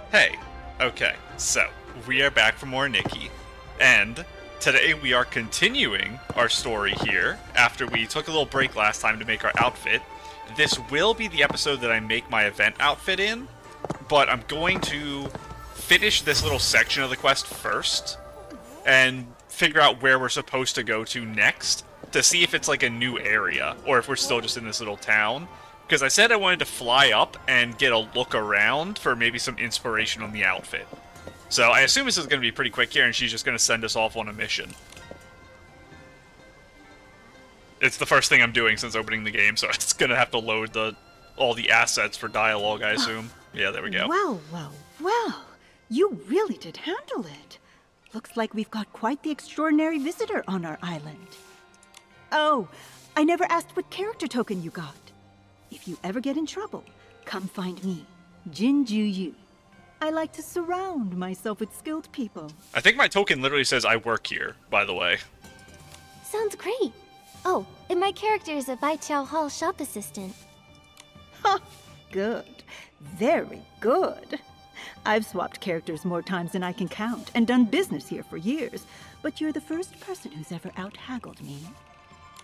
Hey, okay, so we are back for more Nikki, and today we are continuing our story here after we took a little break last time to make our outfit. This will be the episode that I make my event outfit in, but I'm going to finish this little section of the quest first and figure out where we're supposed to go to next to see if it's like a new area or if we're still just in this little town. Because I said I wanted to fly up and get a look around for maybe some inspiration on the outfit. So I assume this is going to be pretty quick here, and she's just going to send us off on a mission. It's the first thing I'm doing since opening the game, so it's going to have to load all the assets for dialogue, I assume. Yeah, there we go. Well. You really did handle it. Looks like we've got quite the extraordinary visitor on our island. Oh, I never asked what character token you got. If you ever get in trouble, come find me, Jin Zhuyu. I like to surround myself with skilled people. I think my token literally says I work here, by the way. Sounds great. Oh, and my character is a Baiqiao Hall shop assistant. Ha! Good. Very good. I've swapped characters more times than I can count and done business here for years, but you're the first person who's ever out-haggled me.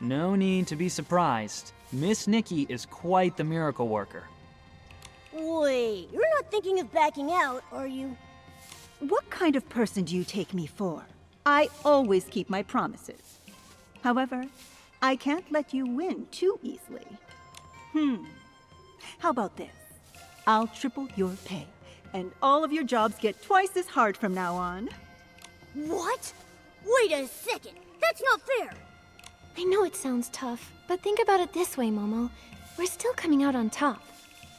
No need to be surprised. Miss Nikki is quite the miracle worker. Wait, you're not thinking of backing out, are you? What kind of person do you take me for? I always keep my promises. However, I can't let you win too easily. How about this? I'll triple your pay, and all of your jobs get twice as hard from now on. What? Wait a second! That's not fair! I know it sounds tough, but think about it this way, Momo. We're still coming out on top.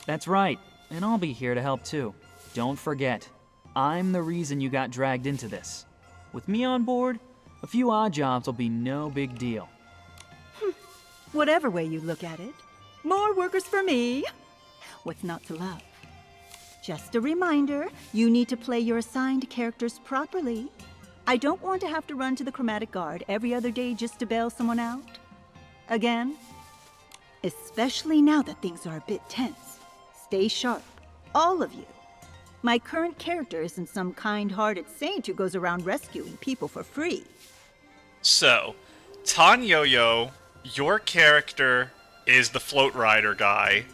That's right, and I'll be here to help too. Don't forget, I'm the reason you got dragged into this. With me on board, a few odd jobs will be no big deal. Whatever way you look at it, more workers for me. What's not to love? Just a reminder, you need to play your assigned characters properly. I don't want to have to run to the chromatic guard every other day just to bail someone out. Again, especially now that things are a bit tense. Stay sharp, all of you. My current character isn't some kind-hearted saint who goes around rescuing people for free. So, Tanyoyo, your character is the float rider guy,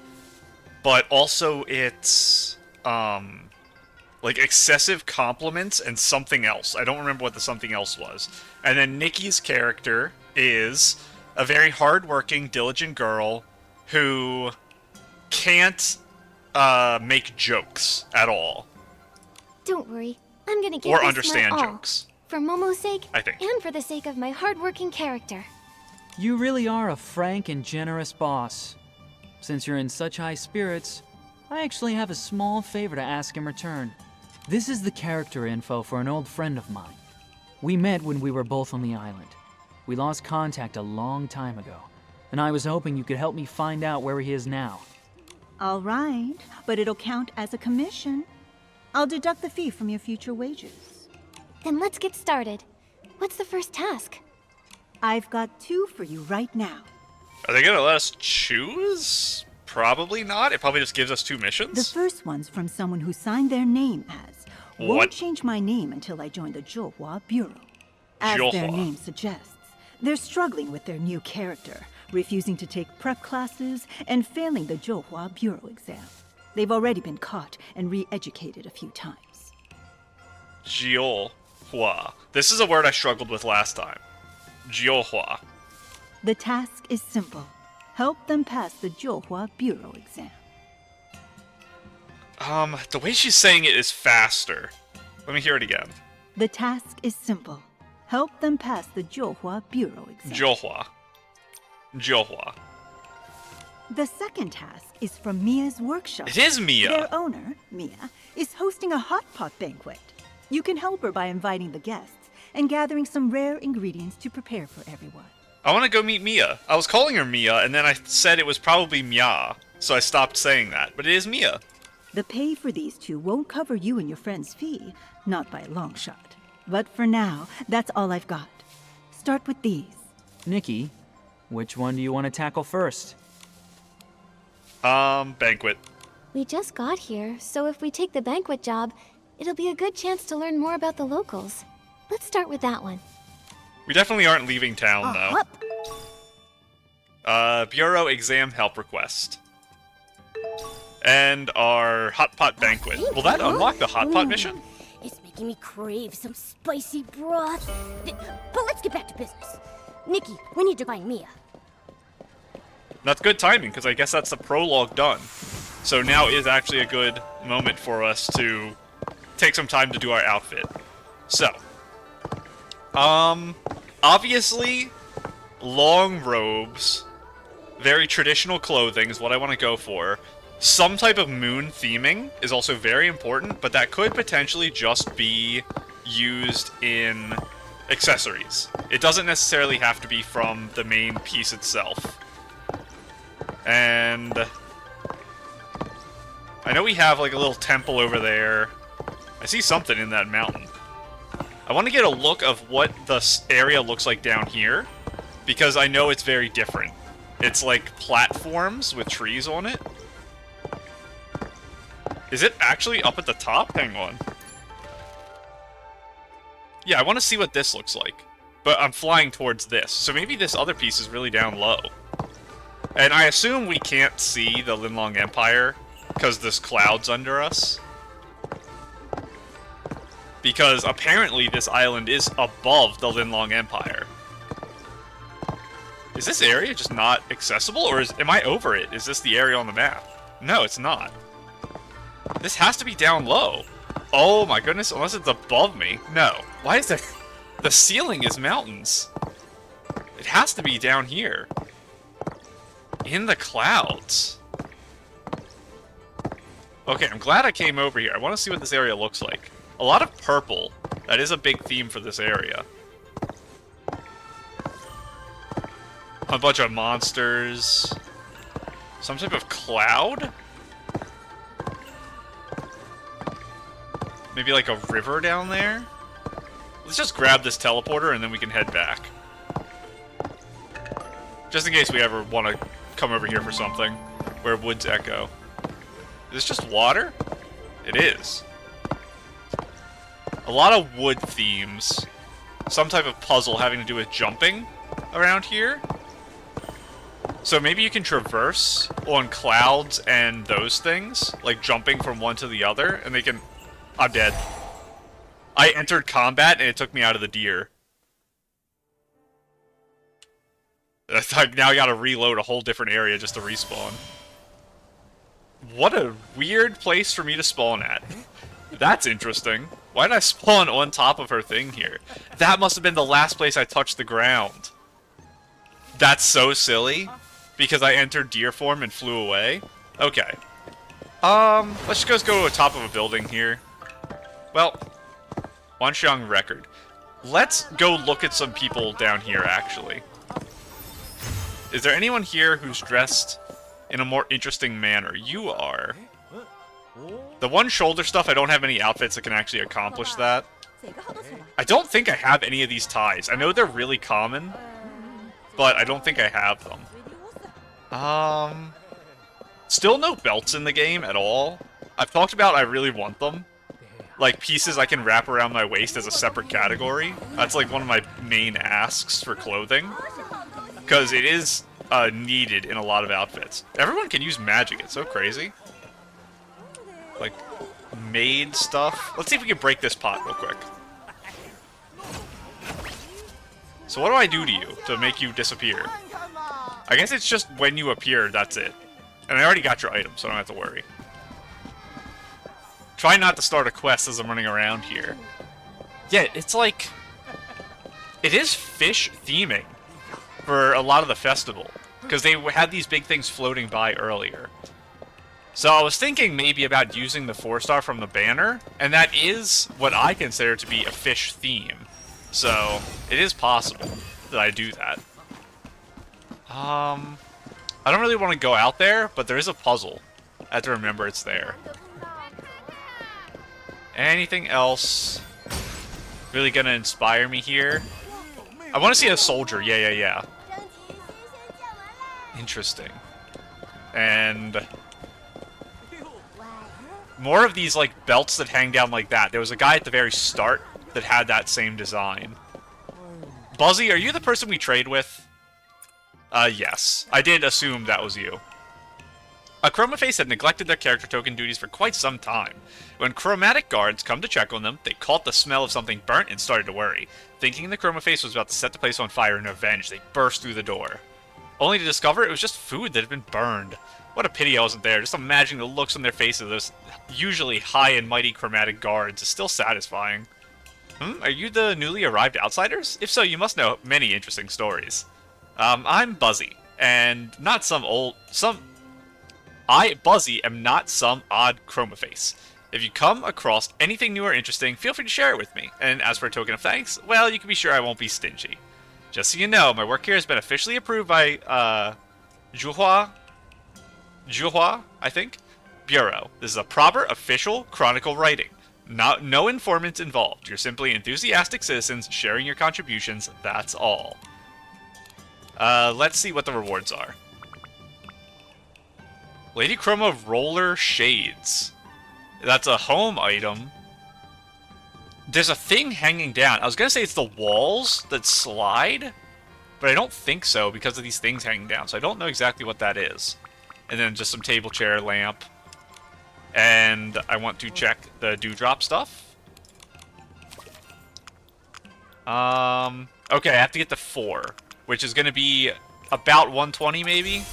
but also it's, like excessive compliments and something else. I don't remember what the something else was. And then Nikki's character is a very hardworking, diligent girl who can't make jokes at all. Don't worry, I'm gonna give Or this understand my all. jokes. For Momo's sake, I think. and for the sake of my hardworking character. You really are a frank and generous boss. Since you're in such high spirits, I actually have a small favor to ask in return. This is the character info for an old friend of mine. We met when we were both on the island. We lost contact a long time ago, and I was hoping you could help me find out where he is now. All right, but it'll count as a commission. I'll deduct the fee from your future wages. Then let's get started. What's the first task? I've got 2 for you right now. Are they gonna let us choose? Probably not. It probably just gives us 2 missions. The first one's from someone who signed their name as What? Won't change my name until I join the Zhouhua Bureau. As their Zhouhua. name suggests, they're struggling with their new character, refusing to take prep classes and failing the Zhouhua Bureau exam. They've already been caught and re-educated a few times. Jiuhua. This is a word I struggled with last time. Jiuhua. The task is simple. Help them pass the Zhouhua Bureau exam. The way she's saying it is faster. Let me hear it again. The task is simple. Help them pass the Zhouhua Bureau exam. Jiuhua. Jiuhua. The second task is from Mia's workshop. It is Mia. Their owner, Mia, is hosting a hot pot banquet. You can help her by inviting the guests and gathering some rare ingredients to prepare for everyone. I want to go meet Mia. I was calling her Mia, and then I said it was probably Mia, so I stopped saying that. But it is Mia. The pay for these 2 won't cover you and your friend's fee, not by a long shot. But for now, that's all I've got. Start with these. Nikki, which one do you want to tackle first? Banquet. We just got here, so if we take the banquet job, it'll be a good chance to learn more about the locals. Let's start with that one. We definitely aren't leaving town, though. Bureau exam help request. And our hot pot banquet. Will that unlock the hot pot mission? It's making me crave some spicy broth. But let's get back to business. Nikki, we need to find Mia. That's good timing, because I guess that's the prologue done. So now is actually a good moment for us to take some time to do our outfit. So, obviously, long robes, very traditional clothing is what I want to go for. Some type of moon theming is also very important, but that could potentially just be used in accessories. It doesn't necessarily have to be from the main piece itself. And I know we have like a little temple over there. I see something in that mountain. I want to get a look of what the area looks like down here, because I know it's very different. It's like platforms with trees on it. Is it actually up at the top? Hang on. Yeah, I want to see what this looks like. But I'm flying towards this, so maybe this other piece is really down low. And I assume we can't see the Linlong Empire because this cloud's under us. Because apparently this island is above the Linlong Empire. Is this area just not accessible, or am I over it? Is this the area on the map? No, it's not. This has to be down low. Oh my goodness, unless it's above me. No. Why is there... The ceiling is mountains. It has to be down here. In the clouds. Okay, I'm glad I came over here. I want to see what this area looks like. A lot of purple. That is a big theme for this area. A bunch of monsters. Some type of cloud? Maybe like a river down there? Let's just grab this teleporter and then we can head back. Just in case we ever want to come over here for something. Where woods echo. Is this just water? It is. A lot of wood themes. Some type of puzzle having to do with jumping around here. So maybe you can traverse on clouds and those things. Like jumping from one to the other. And they can... I'm dead. I entered combat and it took me out of the deer. Now I gotta reload a whole different area just to respawn. What a weird place for me to spawn at. That's interesting. Why did I spawn on top of her thing here? That must have been the last place I touched the ground. That's so silly. Because I entered deer form and flew away. Okay. Let's just go to the top of a building here. Well, Wanxiang record. Let's go look at some people down here, actually. Is there anyone here who's dressed in a more interesting manner? You are. The one shoulder stuff, I don't have any outfits that can actually accomplish that. I don't think I have any of these ties. I know they're really common, but I don't think I have them. Still no belts in the game at all. I've talked about I really want them. Like, pieces I can wrap around my waist as a separate category. That's, like, one of my main asks for clothing. Because it is needed in a lot of outfits. Everyone can use magic. It's so crazy. Like, made stuff. Let's see if we can break this pot real quick. So what do I do to you to make you disappear? I guess it's just when you appear, that's it. And I already got your item, so I don't have to worry. Try not to start a quest as I'm running around here. Yeah, it's like... It is fish theming for a lot of the festival. Because they had these big things floating by earlier. So I was thinking maybe about using the 4-star from the banner. And that is what I consider to be a fish theme. So, it is possible that I do that. I don't really want to go out there, but there is a puzzle. I have to remember it's there. Anything else really gonna inspire me here? I want to see a soldier. Yeah. Interesting. And More of these, like, belts that hang down like that. There was a guy at the very start that had that same design. Buzzy, are you the person we trade with? Yes. I did assume that was you. A chroma face had neglected their character token duties for quite some time. When chromatic guards come to check on them, they caught the smell of something burnt and started to worry. Thinking the chroma face was about to set the place on fire in revenge, they burst through the door. Only to discover it was just food that had been burned. What a pity I wasn't there. Just imagining the looks on their faces of those usually high and mighty chromatic guards is still satisfying. Are you the newly arrived outsiders? If so, you must know many interesting stories. I'm Buzzy, and not Buzzy, am not some odd chroma face. If you come across anything new or interesting, feel free to share it with me. And as for a token of thanks, well, you can be sure I won't be stingy. Just so you know, my work here has been officially approved by, Zhuhua, I think? Bureau. This is a proper, official chronicle writing. No informants involved. You're simply enthusiastic citizens sharing your contributions, that's all. Let's see what the rewards are. Lady Chroma Roller Shades. That's a home item. There's a thing hanging down. I was gonna say it's the walls that slide, but I don't think so because of these things hanging down, so I don't know exactly what that is. And then just some table, chair, lamp. And I want to check the dewdrop stuff. Okay, I have to get to 4, which is gonna be about 120 maybe?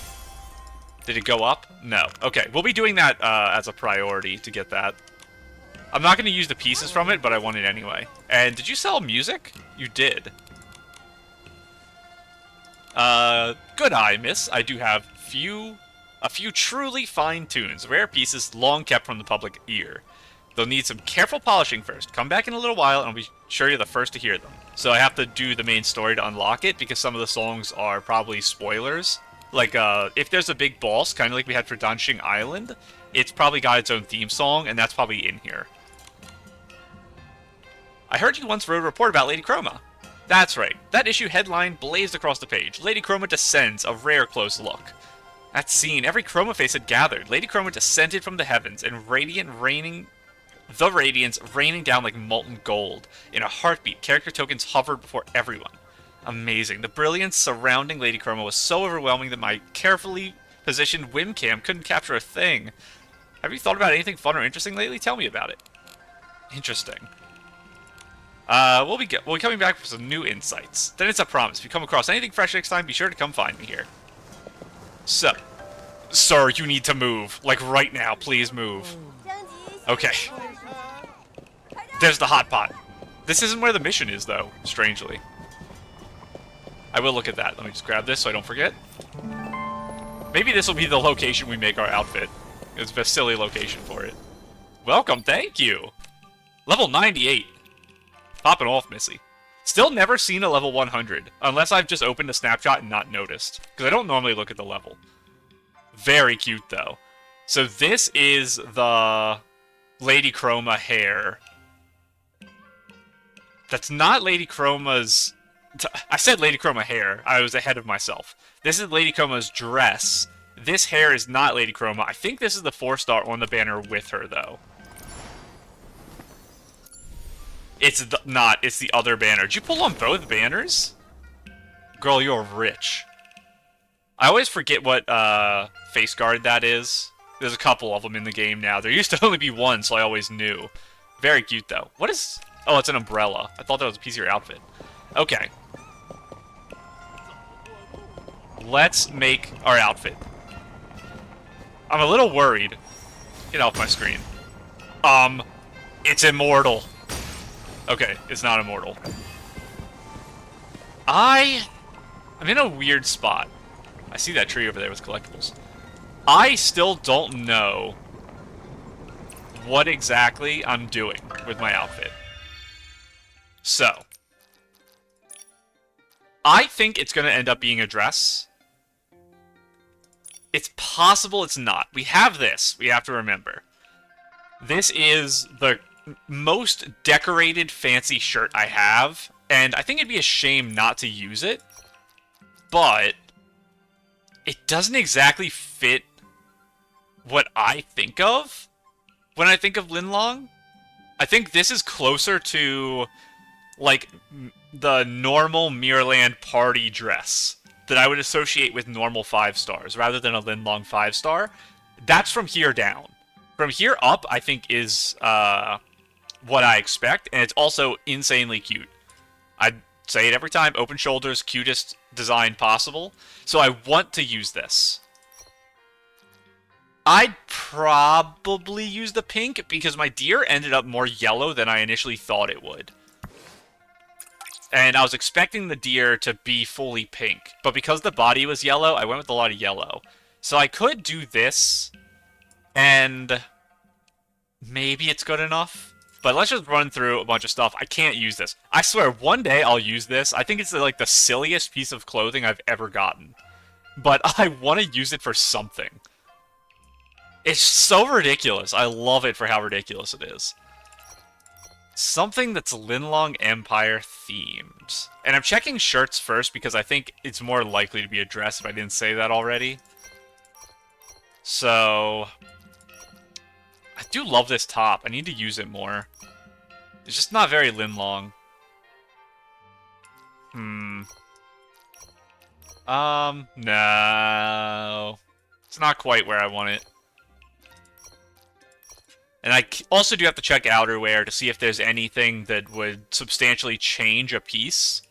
Did it go up? No. Okay, we'll be doing that as a priority to get that. I'm not going to use the pieces from it, but I want it anyway. And did you sell music? You did. Good eye, miss. I do have a few truly fine tunes, rare pieces long kept from the public ear. They'll need some careful polishing first. Come back in a little while and I'll be sure you're the first to hear them. So I have to do the main story to unlock it because some of the songs are probably spoilers. Like, if there's a big boss, kind of like we had for Danxing Island, it's probably got its own theme song, and that's probably in here. I heard you once wrote a report about Lady Chroma. That's right. That issue headline blazed across the page. Lady Chroma descends, a rare close look. That scene, every Chroma face had gathered. Lady Chroma descended from the heavens, and the radiance raining down like molten gold. In a heartbeat, character tokens hovered before everyone. Amazing. The brilliance surrounding Lady Chroma was so overwhelming that my carefully positioned webcam couldn't capture a thing. Have you thought about anything fun or interesting lately? Tell me about it. Interesting. We'll be coming back with some new insights. Then it's a promise. If you come across anything fresh next time, be sure to come find me here. So, sir, you need to move. Like right now, please move. Okay. There's the hot pot. This isn't where the mission is, though, strangely. I will look at that. Let me just grab this so I don't forget. Maybe this will be the location we make our outfit. It's a silly location for it. Welcome, thank you. Level 98. Popping off, Missy. Still never seen a level 100, unless I've just opened a snapshot and not noticed, because I don't normally look at the level. Very cute, though. So this is the Lady Chroma hair. That's not Lady Chroma's... I said Lady Chroma hair. I was ahead of myself. This is Lady Chroma's dress. This hair is not Lady Chroma. I think this is the 4-star on the banner with her, though. It's not. It's the other banner. Did you pull on both banners? Girl, you're rich. I always forget what face guard that is. There's a couple of them in the game now. There used to only be one, so I always knew. Very cute, though. What is... Oh, it's an umbrella. I thought that was a piece of your outfit. Okay. Let's make our outfit. I'm a little worried. Get off my screen. It's immortal. Okay, it's not immortal. I'm in a weird spot. I see that tree over there with collectibles. I still don't know what exactly I'm doing with my outfit. So, I think it's going to end up being a dress. It's possible it's not. We have this, we have to remember. This is the most decorated fancy shirt I have, and I think it'd be a shame not to use it, but it doesn't exactly fit what I think of when I think of Linlong. I think this is closer to, like, the normal Mirrorland party dress that I would associate with normal 5 stars, rather than a Linlong 5-star. That's from here down. From here up, I think, is what I expect, and it's also insanely cute. I say it every time, open shoulders, cutest design possible. So I want to use this. I'd probably use the pink because my deer ended up more yellow than I initially thought it would. And I was expecting the deer to be fully pink, but because the body was yellow, I went with a lot of yellow. So I could do this, and maybe it's good enough. But let's just run through a bunch of stuff. I can't use this. I swear, one day I'll use this. I think it's like the silliest piece of clothing I've ever gotten. But I want to use it for something. It's so ridiculous. I love it for how ridiculous it is. Something that's Linlong Empire themed. And I'm checking shirts first because I think it's more likely to be a dress if I didn't say that already. So I do love this top. I need to use it more. It's just not very Linlong. No. It's not quite where I want it. And I also do have to check outerwear to see if there's anything that would substantially change a piece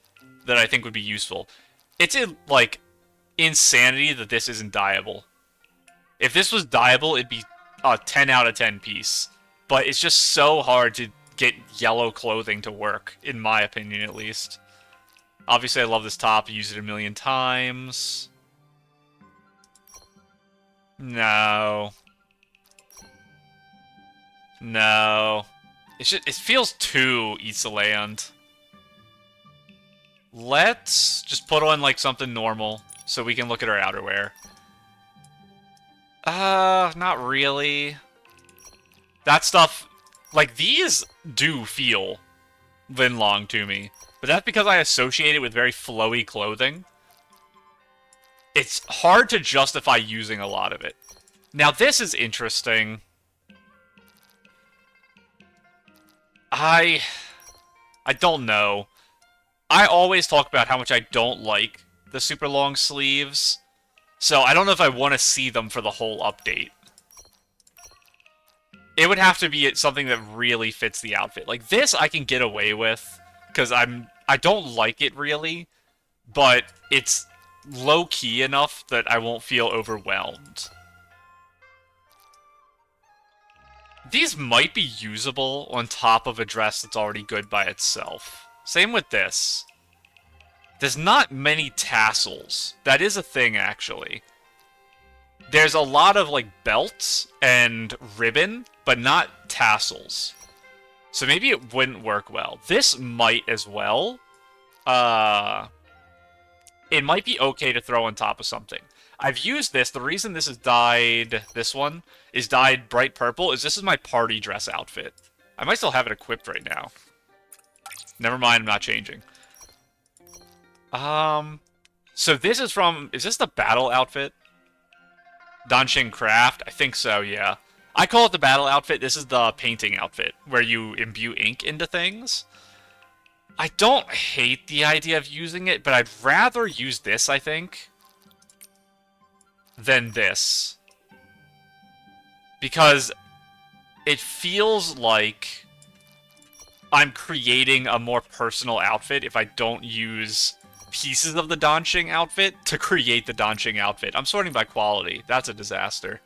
that I think would be useful. It's, like, insanity that this isn't dyeable. If this was dyeable, it'd be a 10 out of 10 piece. But it's just so hard to get yellow clothing to work, in my opinion at least. Obviously, I love this top. I use it a million times. No. No. It feels too Eats Land. Let's just put on, like, something normal so we can look at our outerwear. Not really. That stuff, like, these do feel Linlong to me. But that's because I associate it with very flowy clothing. It's hard to justify using a lot of it. Now, this is interesting. I don't know. I always talk about how much I don't like the super long sleeves. So I don't know if I want to see them for the whole update. It would have to be something that really fits the outfit. Like this I can get away with because I don't like it really, but it's low-key enough that I won't feel overwhelmed. These might be usable on top of a dress that's already good by itself. Same with this. There's not many tassels. That is a thing, actually. There's a lot of, like, belts and ribbon, but not tassels. So maybe it wouldn't work well. This might as well. It might be okay to throw on top of something. I've used this. The reason this is dyed, this one, is dyed bright purple, is this is my party dress outfit. I might still have it equipped right now. Never mind, I'm not changing. So this is from, is this the battle outfit? Danshin Craft? I think so, yeah. I call it the battle outfit. This is the painting outfit, where you imbue ink into things. I don't hate the idea of using it, but I'd rather use this, I think, than this. Because it feels like I'm creating a more personal outfit if I don't use pieces of the Danshin outfit to create the Danshin outfit. I'm sorting by quality. That's a disaster.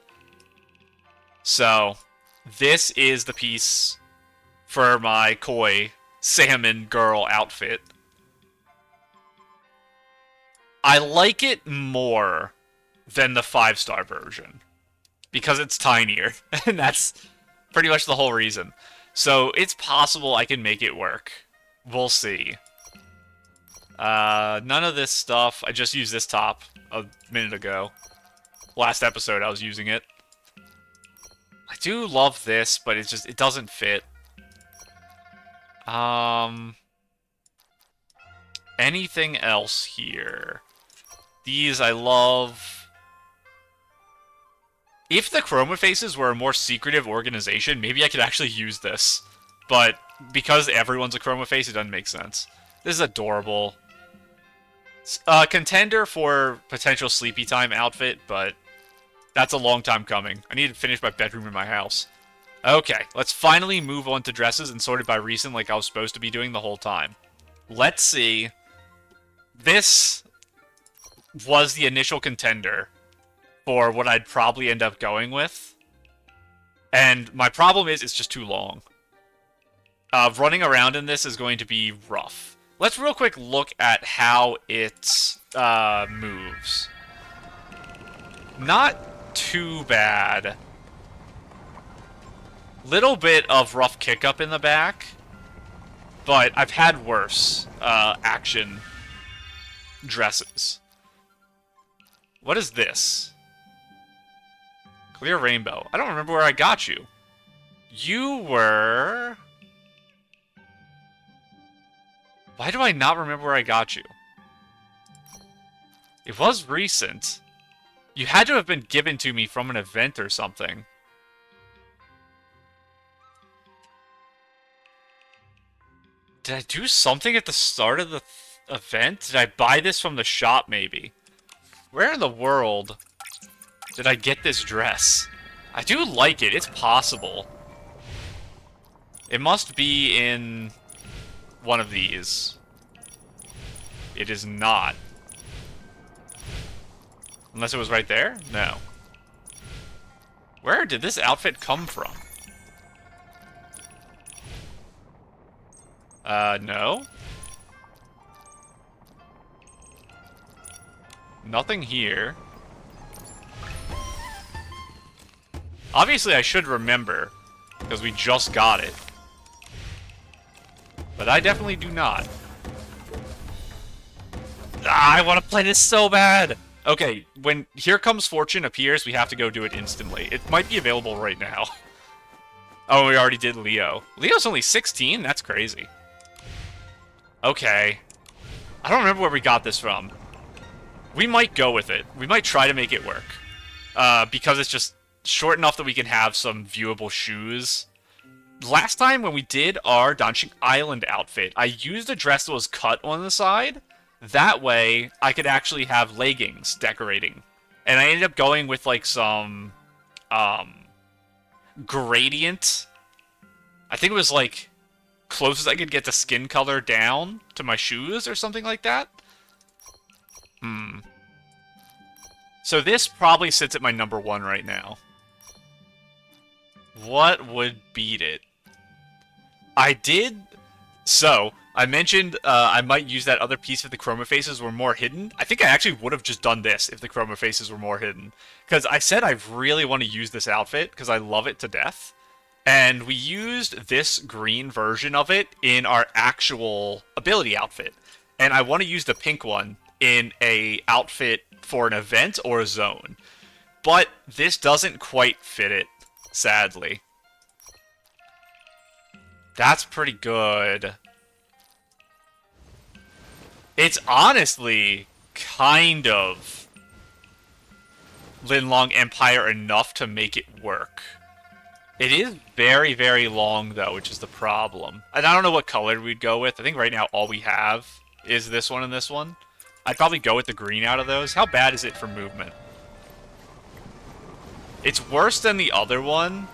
So, this is the piece for my koi salmon girl outfit. I like it more than the 5-star version because it's tinier, and that's pretty much the whole reason. So it's possible I can make it work. We'll see. None of this stuff. I just used this top a minute ago. Last episode I was using it. I do love this, but it's just, it doesn't fit. Anything else here? These I love. If the Chroma Faces were a more secretive organization, maybe I could actually use this. But because everyone's a Chroma Face, it doesn't make sense. This is adorable. Contender for potential sleepy time outfit, but that's a long time coming. I need to finish my bedroom in my house. Okay, let's finally move on to dresses and sort it by recent like I was supposed to be doing the whole time. Let's see. This was the initial contender for what I'd probably end up going with. And my problem is it's just too long. Running around in this is going to be rough. Let's real quick look at how it moves. Not too bad. Little bit of rough kick up in the back, but I've had worse action dresses. What is this? Clear rainbow. I don't remember where I got you. You were... Why do I not remember where I got you? It was recent. You had to have been given to me from an event or something. Did I do something at the start of the event? Did I buy this from the shop, maybe? Where in the world did I get this dress? I do like it. It's possible. It must be in one of these. It is not. Unless it was right there? No. Where did this outfit come from? No. Nothing here. Obviously, I should remember, because we just got it. But I definitely do not. Ah, I want to play this so bad! Okay, when Here Comes Fortune appears, we have to go do it instantly. It might be available right now. Oh, we already did Leo. Leo's only 16? That's crazy. Okay. I don't remember where we got this from. We might go with it. We might try to make it work. Because it's just short enough that we can have some viewable shoes. Last time when we did our Dancing Island outfit, I used a dress that was cut on the side. That way, I could actually have leggings decorating. And I ended up going with, like, some, gradient. I think it was, like, closest I could get to skin color down to my shoes or something like that. So this probably sits at my number 1 right now. What would beat it? I mentioned I might use that other piece if the chroma faces were more hidden. I think I actually would have just done this if the chroma faces were more hidden. Because I said I really want to use this outfit because I love it to death. And we used this green version of it in our actual ability outfit. And I want to use the pink one in a outfit for an event or a zone. But this doesn't quite fit it, sadly. That's pretty good. It's honestly kind of Linlong Empire enough to make it work. It is very, very long, though, which is the problem. And I don't know what color we'd go with. I think right now all we have is this one and this one. I'd probably go with the green out of those. How bad is it for movement? It's worse than the other one.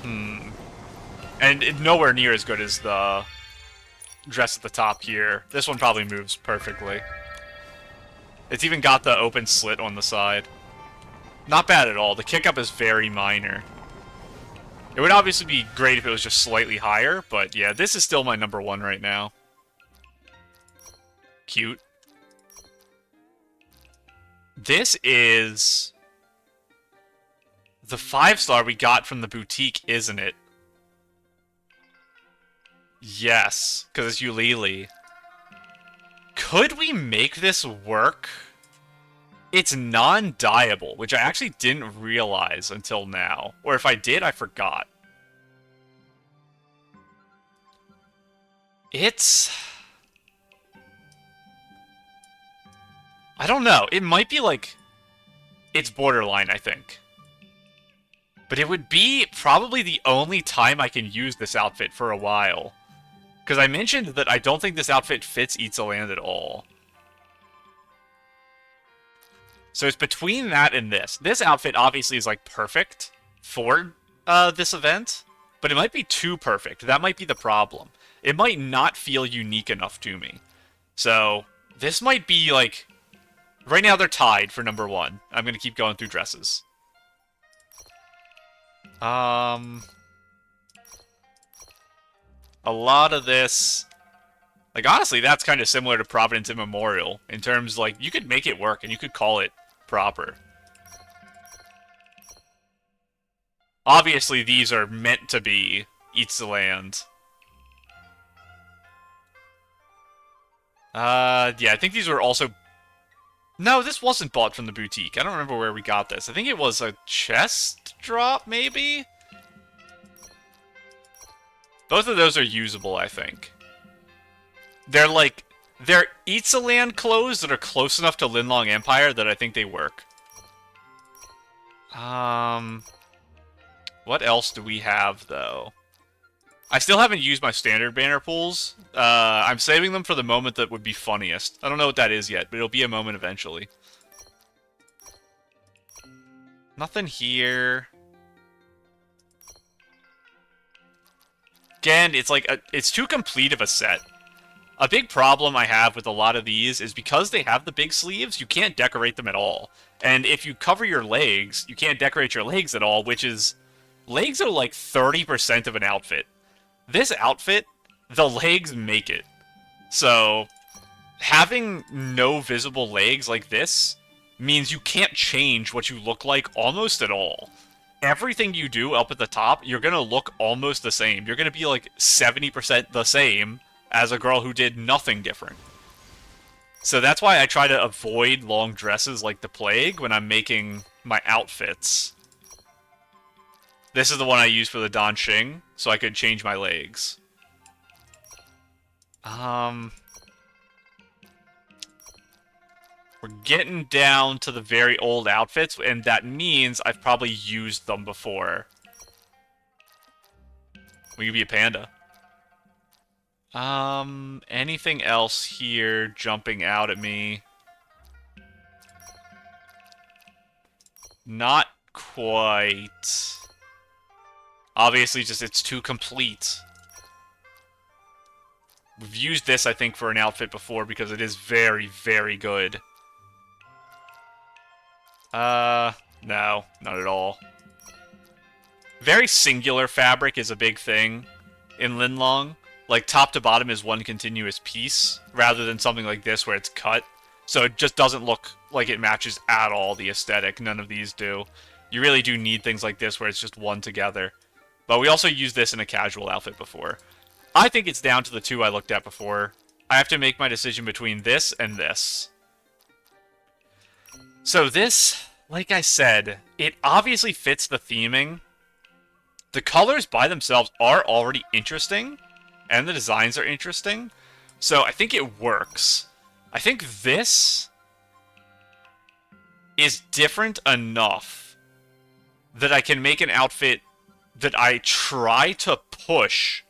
And nowhere near as good as the dress at the top here. This one probably moves perfectly. It's even got the open slit on the side. Not bad at all. The kick-up is very minor. It would obviously be great if it was just slightly higher, but yeah, this is still my number 1 right now. Cute. This is the 5-star we got from the boutique, isn't it? Yes, because it's Yulili. Could we make this work? It's non-dyeable, which I actually didn't realize until now. Or if I did, I forgot. It's... I don't know. It might be like it's borderline, I think. But it would be probably the only time I can use this outfit for a while. Because I mentioned that I don't think this outfit fits Eats a Land at all. So it's between that and this. This outfit obviously is like perfect for this event, but it might be too perfect. That might be the problem. It might not feel unique enough to me. So this might be like... Right now they're tied for number 1. I'm going to keep going through dresses. A lot of this... Like, honestly, that's kind of similar to Providence Immemorial. In terms, like, you could make it work and you could call it proper. Obviously, these are meant to be Eats the Land. Yeah, I think these were also... No, this wasn't bought from the boutique. I don't remember where we got this. I think it was a chest drop, maybe? Both of those are usable, I think. They're like... They're Eats a Land clothes that are close enough to Linlong Empire that I think they work. What else do we have, though? I still haven't used my standard banner pools. I'm saving them for the moment that would be funniest. I don't know what that is yet, but it'll be a moment eventually. Nothing here. Again, it's like it's too complete of a set. A big problem I have with a lot of these is because they have the big sleeves, you can't decorate them at all. And if you cover your legs, you can't decorate your legs at all, which is... Legs are like 30% of an outfit. This outfit, the legs make it. So, having no visible legs like this means you can't change what you look like almost at all. Everything you do up at the top, you're going to look almost the same. You're going to be like 70% the same as a girl who did nothing different. So that's why I try to avoid long dresses like the plague when I'm making my outfits. This is the one I use for the Dan Xing, so I could change my legs. We're getting down to the very old outfits, and that means I've probably used them before. We could be a panda. Anything else here jumping out at me? Not quite. Obviously, just it's too complete. We've used this, I think, for an outfit before because it is very, very good. No, not at all. Very singular fabric is a big thing in Linlong. Like, top to bottom is one continuous piece, rather than something like this where it's cut. So it just doesn't look like it matches at all the aesthetic. None of these do. You really do need things like this where it's just one together. But we also used this in a casual outfit before. I think it's down to the two I looked at before. I have to make my decision between this and this. So this, like I said, it obviously fits the theming. The colors by themselves are already interesting, and the designs are interesting. So I think it works. I think this is different enough that I can make an outfit that I try to push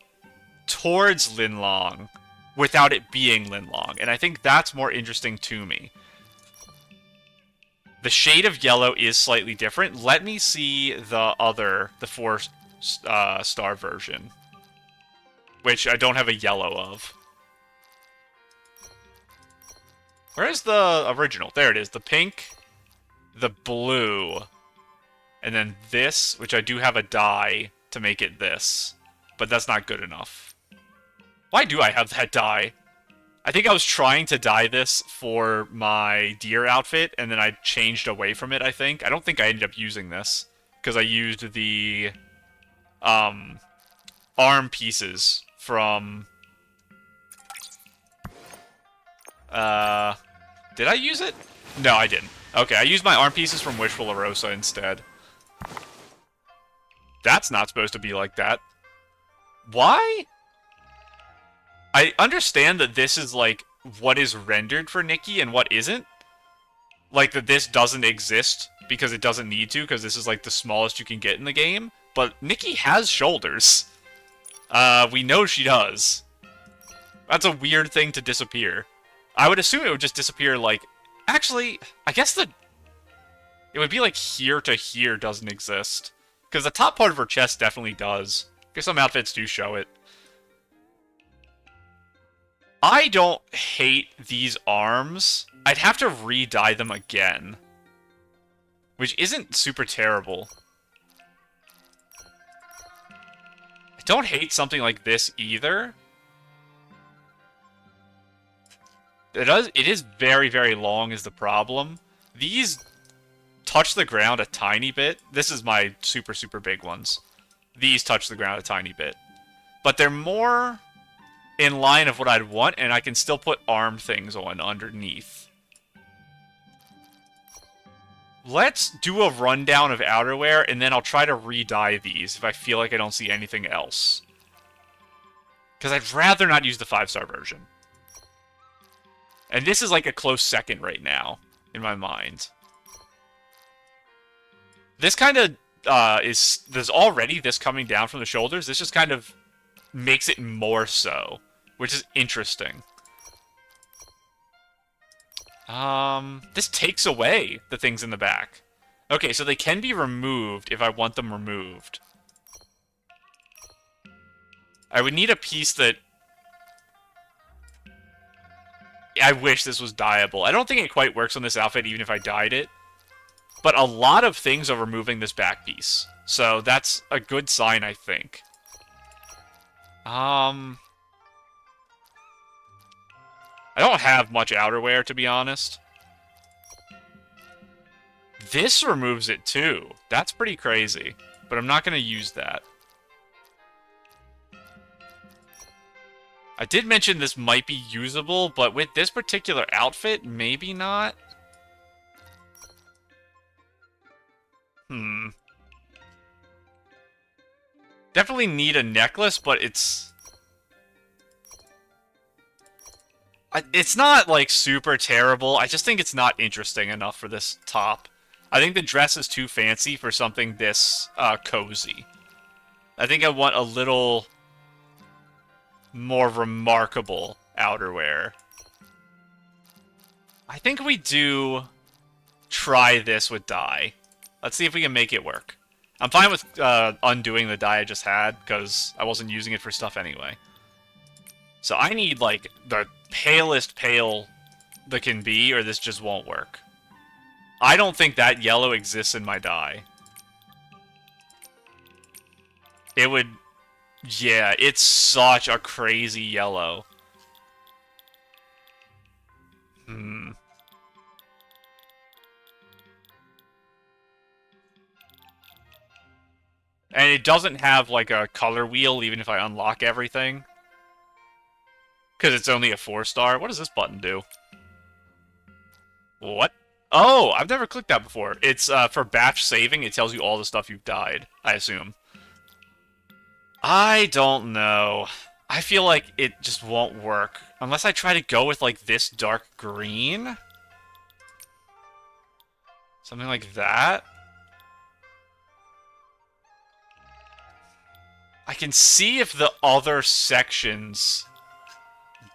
towards Linlong without it being Linlong. And I think that's more interesting to me. The shade of yellow is slightly different. Let me see the 4-star version, which I don't have a yellow of. Where is the original? There it is. The pink, the blue, and then this, which I do have a dye to make it this. But that's not good enough. Why do I have that dye? I think I was trying to dye this for my deer outfit, and then I changed away from it, I think. I don't think I ended up using this, because I used the arm pieces from... did I use it? No, I didn't. Okay, I used my arm pieces from Wishful Arosa instead. That's not supposed to be like that. Why? I understand that this is, like, what is rendered for Nikki and what isn't. Like, that this doesn't exist because it doesn't need to, because this is, like, the smallest you can get in the game. But Nikki has shoulders. We know she does. That's a weird thing to disappear. I would assume it would just disappear, like... Actually, I guess it would be, like, here to here doesn't exist. Because the top part of her chest definitely does. Because some outfits do show it. I don't hate these arms. I'd have to re-dye them again. Which isn't super terrible. I don't hate something like this either. It is very, very long is the problem. These touch the ground a tiny bit. This is my super, super big ones. These touch the ground a tiny bit. But they're more in line of what I'd want, and I can still put arm things on underneath. Let's do a rundown of outerwear, and then I'll try to re-dye these if I feel like I don't see anything else. Because I'd rather not use the 5-star version. And this is like a close second right now, in my mind. This kind of there's already this coming down from the shoulders. This just kind of makes it more so, which is interesting. This takes away the things in the back. Okay, so they can be removed if I want them removed. I would need a piece that... I wish this was dyeable. I don't think it quite works on this outfit even if I dyed it. But a lot of things are removing this back piece. So that's a good sign, I think. I don't have much outerwear, to be honest. This removes it, too. That's pretty crazy. But I'm not going to use that. I did mention this might be usable, but with this particular outfit, maybe not. Definitely need a necklace, but it's not, like, super terrible. I just think it's not interesting enough for this top. I think the dress is too fancy for something this cozy. I think I want a little more remarkable outerwear. I think we do try this with dye. Let's see if we can make it work. I'm fine with undoing the dye I just had, because I wasn't using it for stuff anyway. So I need, like, the palest pale that can be, or this just won't work. I don't think that yellow exists in my dye. It would... Yeah, it's such a crazy yellow. And it doesn't have, like, a color wheel, even if I unlock everything. Because it's only a 4-star. What does this button do? What? Oh, I've never clicked that before. It's, for batch saving, it tells you all the stuff you've dyed, I assume. I don't know. I feel like it just won't work. Unless I try to go with, like, this dark green? Something like that? I can see if the other sections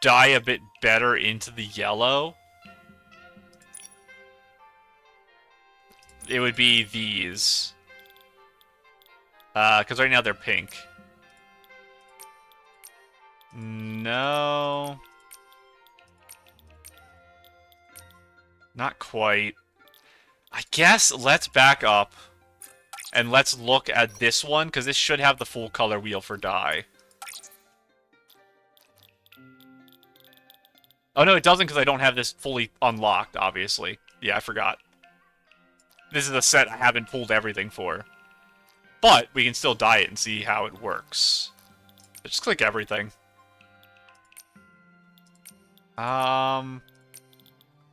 dye a bit better into the yellow. It would be these. Because right now they're pink. No. Not quite. I guess let's back up. And let's look at this one, because this should have the full color wheel for dye. Oh no, it doesn't, because I don't have this fully unlocked, obviously. Yeah, I forgot. This is a set I haven't pulled everything for. But we can still dye it and see how it works. Just click everything.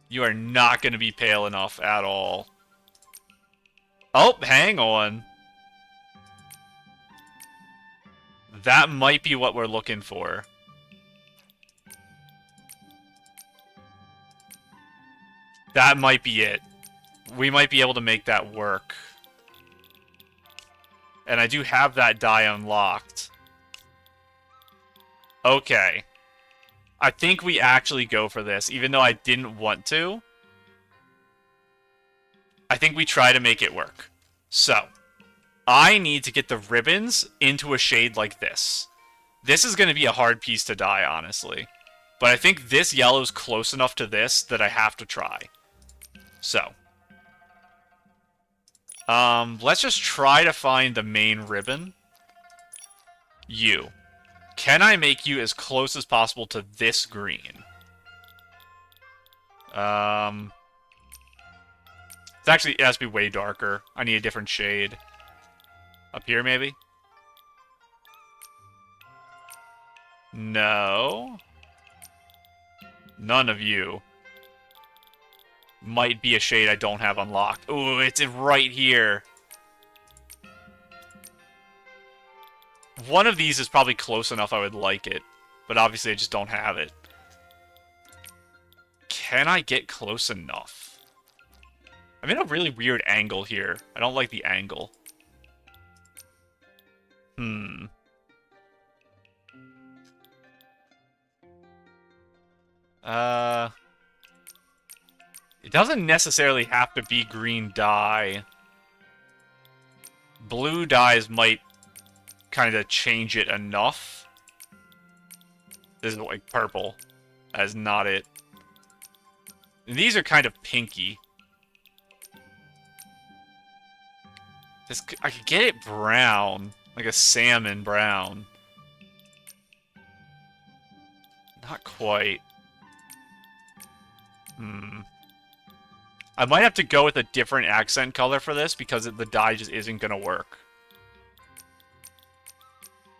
You are not going to be pale enough at all. Oh, hang on. That might be what we're looking for. That might be it. we might be able to make that work. And I do have that die unlocked. Okay. I think we actually go for this, even though I didn't want to. I think we try to make it work. So, I need to get the ribbons into a shade like this. This is going to be a hard piece to dye, honestly. But I think this yellow's close enough to this that I have to try. So. Let's just try to find the main ribbon. You. Can I make you as close as possible to this green? It's actually, it has to be way darker. I need a different shade. Up here, maybe? No. None of you. Might be a shade I don't have unlocked. Ooh, it's right here. One of these is probably close enough I would like it. But obviously I just don't have it. Can I get close enough? I'm in a really weird angle here. I don't like the angle. It doesn't necessarily have to be green dye. Blue dyes might kind of change it enough. This is like purple. That is not it. And these are kind of pinky. I could get it brown. Like a salmon brown. Not quite. I might have to go with a different accent color for this because the dye just isn't going to work.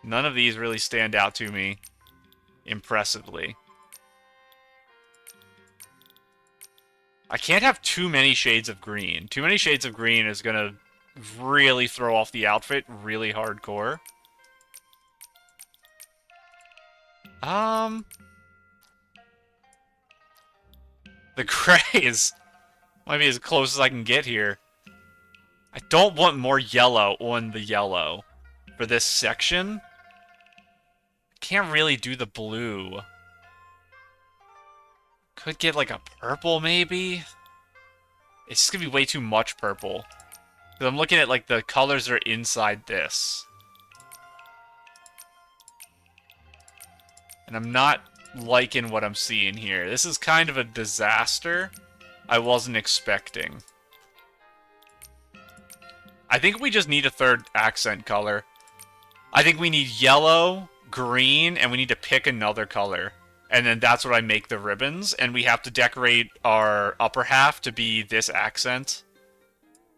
None of these really stand out to me impressively. I can't have too many shades of green. Too many shades of green is going to really throw off the outfit really hardcore. The grays might be as close as I can get here. I don't want more yellow on the yellow for this section. I can't really do the blue. Could get like a purple maybe. It's just gonna be way too much purple. Because I'm looking at like the colors that are inside this. And I'm not liking what I'm seeing here. This is kind of a disaster I wasn't expecting. I think we just need a third accent color. I think we need yellow, green, and we need to pick another color. And then that's what I make the ribbons. And we have to decorate our upper half to be this accent.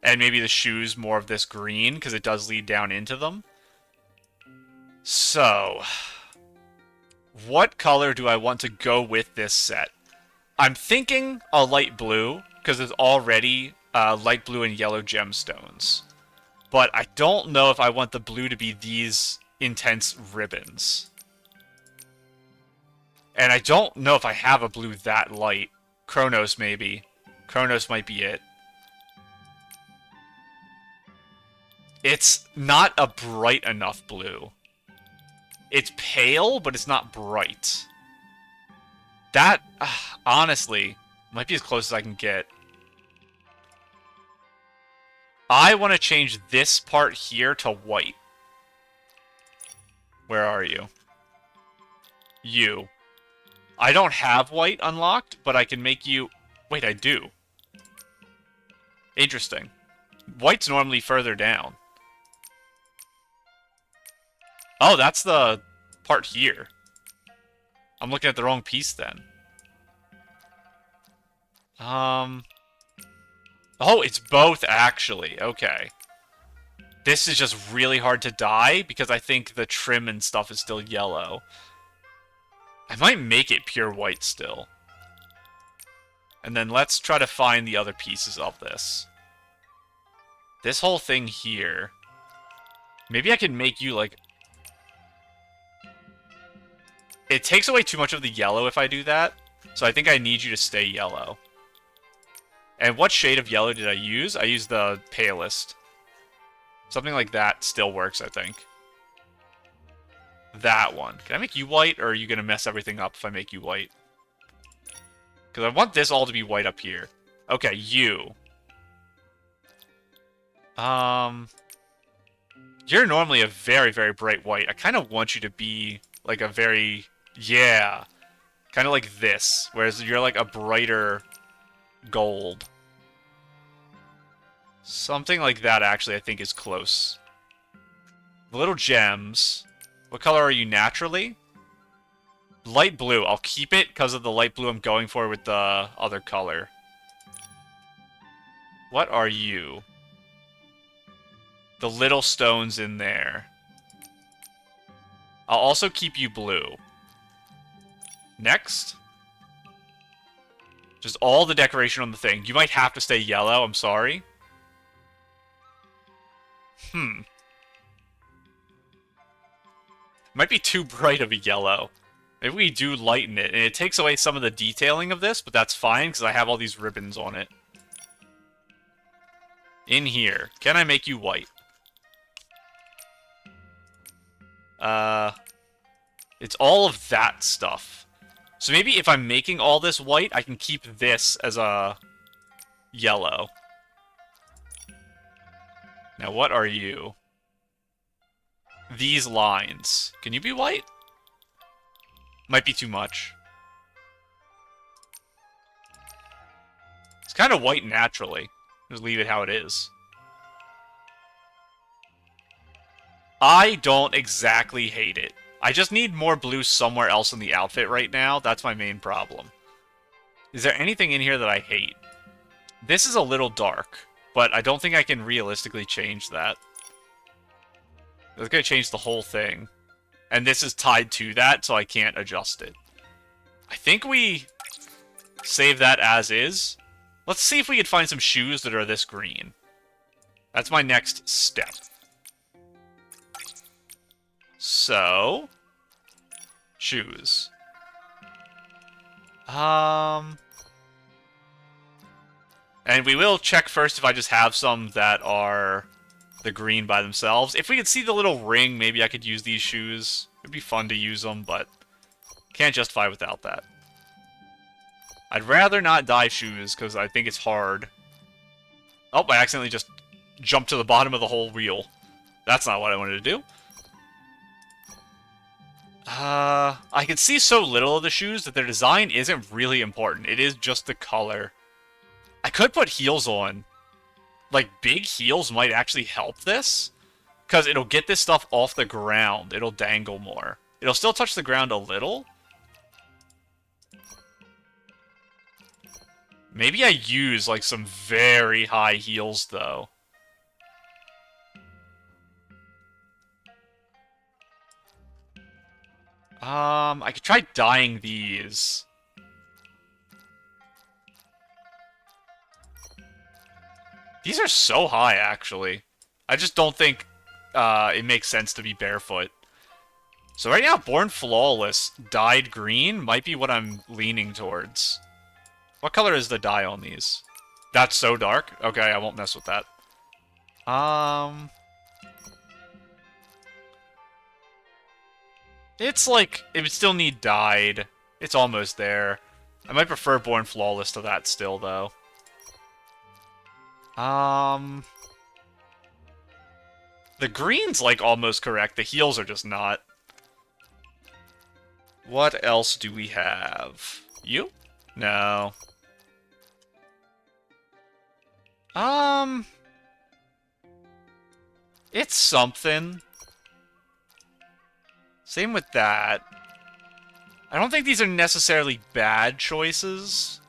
And maybe the shoes more of this green, because it does lead down into them. So, what color do I want to go with this set? I'm thinking a light blue, because there's already light blue and yellow gemstones. But I don't know if I want the blue to be these intense ribbons. And I don't know if I have a blue that light. Chronos, maybe. Chronos might be it. It's not a bright enough blue. It's pale, but it's not bright. That, honestly, might be as close as I can get. I want to change this part here to white. Where are you? You. I don't have white unlocked, but I can make you... Wait, I do. Interesting. White's normally further down. Oh, that's the part here. I'm looking at the wrong piece then. Oh, it's both actually. Okay. This is just really hard to dye because I think the trim and stuff is still yellow. I might make it pure white still. And then let's try to find the other pieces of this. This whole thing here. Maybe I can make you like... It takes away too much of the yellow if I do that. So I think I need you to stay yellow. And what shade of yellow did I use? I used the palest. Something like that still works, I think. That one. Can I make you white, or are you going to mess everything up if I make you white? Because I want this all to be white up here. Okay, you. You're normally a very, very bright white. I kind of want you to be, like, a very... Yeah. Kind of like this. Whereas you're, like, a brighter gold. Something like that, actually, I think is close. The little gems. What color are you naturally? Light blue. I'll keep it because of the light blue I'm going for with the other color. What are you? The little stones in there. I'll also keep you blue. Next. Just all the decoration on the thing. You might have to stay yellow, I'm sorry. Might be too bright of a yellow. Maybe we do lighten it, and it takes away some of the detailing of this, but that's fine, because I have all these ribbons on it. In here. Can I make you white? It's all of that stuff. So maybe if I'm making all this white, I can keep this as a yellow. Now, what are you? These lines. Can you be white? Might be too much. It's kind of white naturally. Just leave it how it is. I don't exactly hate it. I just need more blue somewhere else in the outfit right now. That's my main problem. Is there anything in here that I hate? This is a little dark, but I don't think I can realistically change that. It's going to change the whole thing. And this is tied to that, so I can't adjust it. I think we save that as is. Let's see if we can find some shoes that are this green. That's my next step. So, shoes. And we will check first if I just have some that are the green by themselves. If we could see the little ring, maybe I could use these shoes. It'd be fun to use them, but can't justify without that. I'd rather not dye shoes, because I think it's hard. Oh, I accidentally just jumped to the bottom of the whole wheel. That's not what I wanted to do. I can see so little of the shoes that their design isn't really important. It is just the color. I could put heels on. Like, big heels might actually help this. Because it'll get this stuff off the ground. It'll dangle more. It'll still touch the ground a little. Maybe I use, like, some very high heels, though. I could try dyeing these. These are so high, actually. I just don't think it makes sense to be barefoot. So right now, Born Flawless dyed green might be what I'm leaning towards. What color is the dye on these? That's so dark? Okay, I won't mess with that. It's like, it would still need dyed. It's almost there. I might prefer Born Flawless to that still, though. The green's, like, almost correct. The heels are just not. What else do we have? You? No. It's something. Same with that. I don't think these are necessarily bad choices.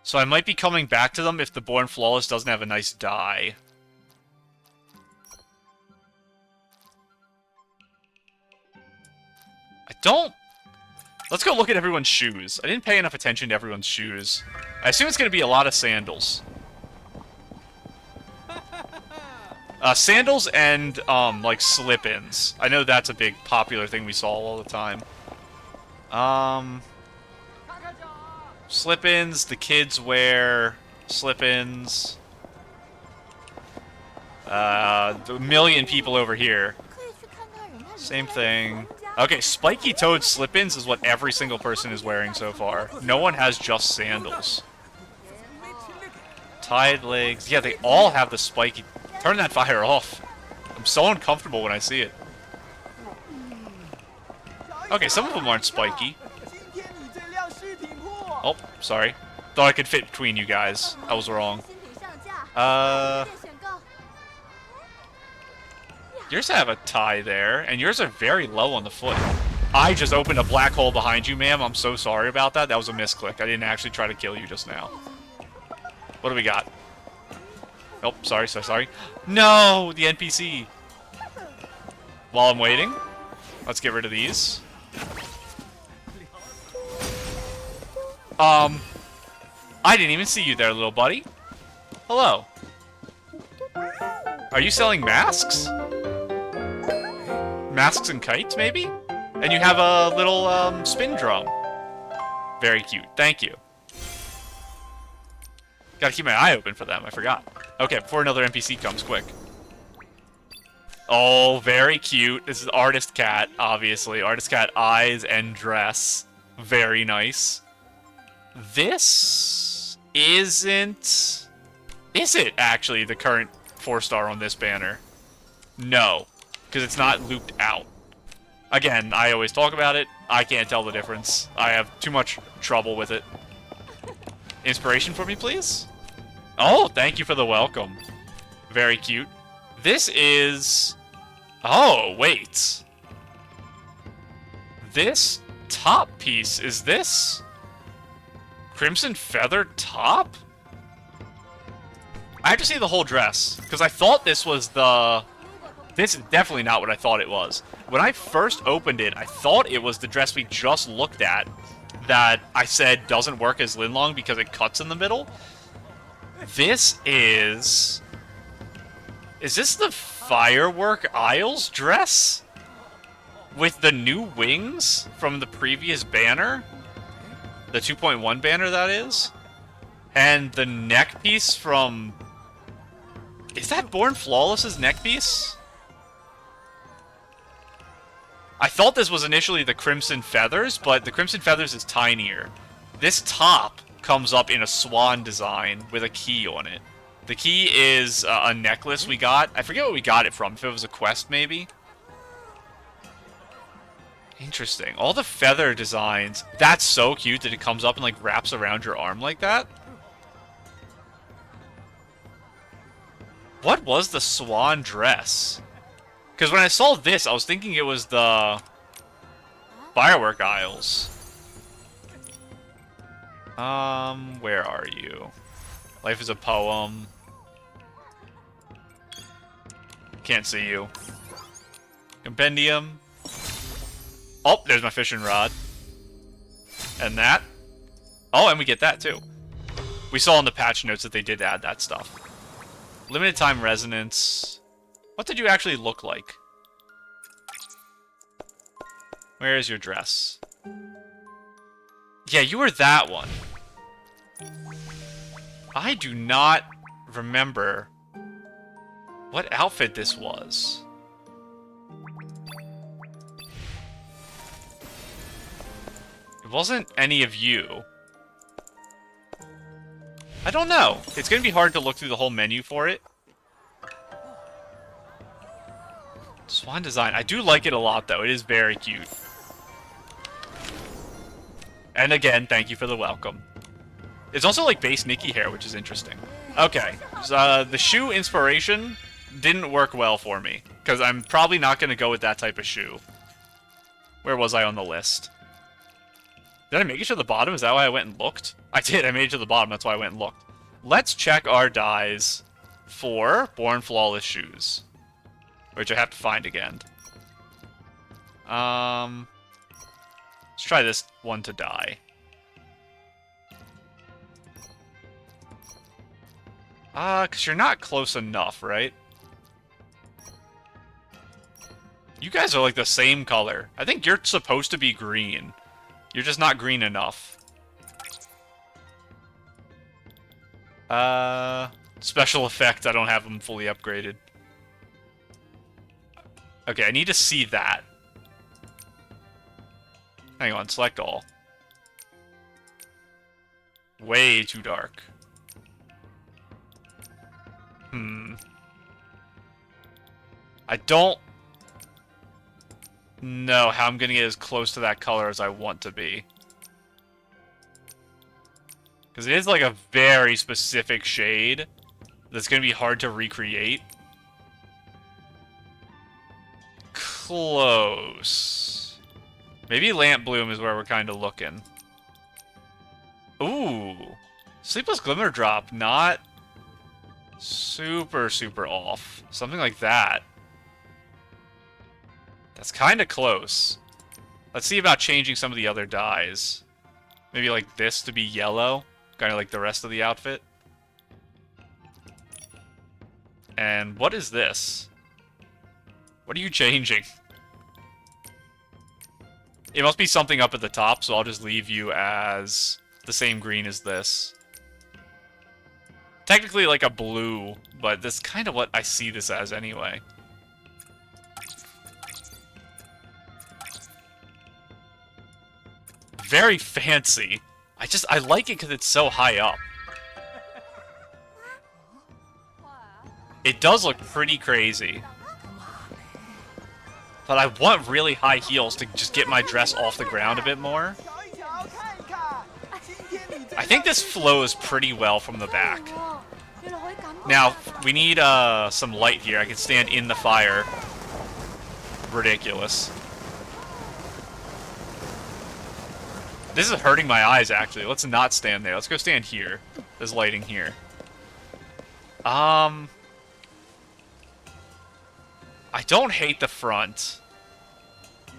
So I might be coming back to them if the Born Flawless doesn't have a nice dye. I don't... Let's go look at everyone's shoes. I didn't pay enough attention to everyone's shoes. I assume it's going to be a lot of sandals. Sandals and, like, slip-ins. I know that's a big popular thing we saw all the time. Slip-ins, the kids wear slip-ins. A million people over here. Same thing. Okay, spiky toed slip-ins is what every single person is wearing so far. No one has just sandals. Tied legs. Yeah, they all have the spiky... Turn that fire off. I'm so uncomfortable when I see it. Okay, some of them aren't spiky. Oh, sorry. Thought I could fit between you guys. I was wrong. Yours have a tie there, and yours are very low on the foot. I just opened a black hole behind you, ma'am. I'm so sorry about that. That was a misclick. I didn't actually try to kill you just now. What do we got? Oh, sorry, so sorry. No, the NPC. While I'm waiting, let's get rid of these. I didn't even see you there, little buddy. Hello. Are you selling masks? Masks and kites, maybe? And you have a little, spin drum. Very cute. Thank you. Gotta keep my eye open for them. I forgot. Okay, before another NPC comes, quick. Oh, very cute. This is Artist Cat, obviously. Artist Cat eyes and dress. Very nice. This isn't... Is it, actually, the current 4-star on this banner? No, because it's not looped out. Again, I always talk about it. I can't tell the difference. I have too much trouble with it. Inspiration for me, please? Oh, thank you for the welcome. Very cute. This is... Oh, wait. This top piece, is this... Crimson Feather top? I have to see the whole dress, because I thought this was the... This is definitely not what I thought it was. When I first opened it, I thought it was the dress we just looked at that I said doesn't work as Linlong because it cuts in the middle. This is... Is this the Firework Isles dress? With the new wings from the previous banner? The 2.1 banner, that is? And the neck piece from... Is that Born Flawless's neck piece? I thought this was initially the Crimson Feathers, but the Crimson Feathers is tinier. This top comes up in a swan design with a key on it. The key is a necklace we got. I forget what we got it from, if it was a quest, maybe? Interesting. All the feather designs. That's so cute that it comes up and, like, wraps around your arm like that. What was the swan dress? Because when I saw this, I was thinking it was the Firework Isles. Where are you? Life is a poem. Can't see you. Compendium. Oh, there's my fishing rod. And that. Oh, and we get that too. We saw in the patch notes that they did add that stuff. Limited time resonance. What did you actually look like? Where is your dress? Yeah, you were that one. I do not remember what outfit this was. It wasn't any of you. I don't know. It's going to be hard to look through the whole menu for it. Swan design. I do like it a lot, though. It is very cute. And again, thank you for the welcome. It's also like base Nikki hair, which is interesting. Okay. So, the shoe inspiration didn't work well for me, because I'm probably not going to go with that type of shoe. Where was I on the list? Did I make it to the bottom? Is that why I went and looked? I did. I made it to the bottom. That's why I went and looked. Let's check our dyes for Born Flawless shoes, which I have to find again. Let's try this one to dye. Because you're not close enough, right? You guys are like the same color. I think you're supposed to be green. You're just not green enough. Special effect, I don't have them fully upgraded. Okay, I need to see that. Hang on, select all. Way too dark. I don't know how I'm gonna get as close to that color as I want to be. Because it is like a very specific shade that's gonna be hard to recreate. Close. Maybe Lamp Bloom is where we're kind of looking. Ooh. Sleepless Glimmer Drop, not super, super off. Something like that. That's kind of close. Let's see about changing some of the other dyes. Maybe like this to be yellow. Kind of like the rest of the outfit. And what is this? What are you changing? It must be something up at the top, so I'll just leave you as the same green as this. Technically like a blue, but that's kind of what I see this as anyway. Very fancy. I like it because it's so high up. It does look pretty crazy. But I want really high heels to just get my dress off the ground a bit more. I think this flows pretty well from the back. Now, we need some light here. I can stand in the fire. Ridiculous. This is hurting my eyes, actually. Let's not stand there. Let's go stand here. There's lighting here. I don't hate the front.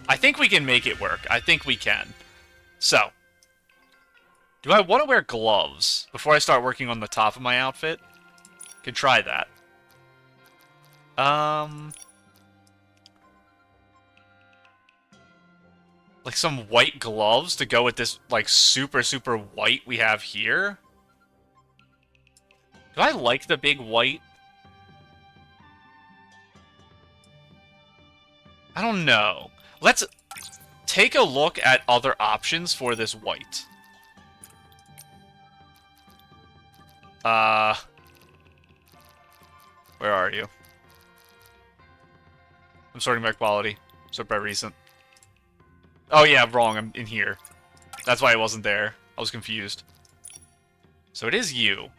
I think we can make it work. I think we can. So, do I want to wear gloves before I start working on the top of my outfit? Can try that. Like some white gloves to go with this, like, super, super white we have here? Do I like the big white? I don't know. Let's take a look at other options for this white. Where are you? I'm sorting by quality. Sort by recent. Oh yeah, wrong. I'm in here. That's why it wasn't there. I was confused. So it is you.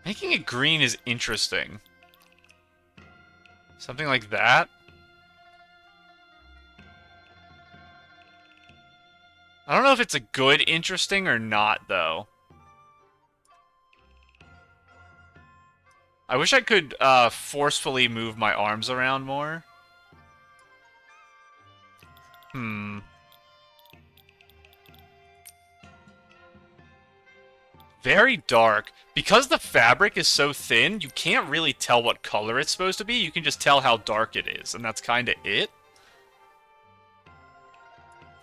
Making it green is interesting. Something like that. I don't know if it's a good interesting or not, though. I wish I could forcefully move my arms around more. Very dark. Because the fabric is so thin, you can't really tell what color it's supposed to be. You can just tell how dark it is, and that's kind of it.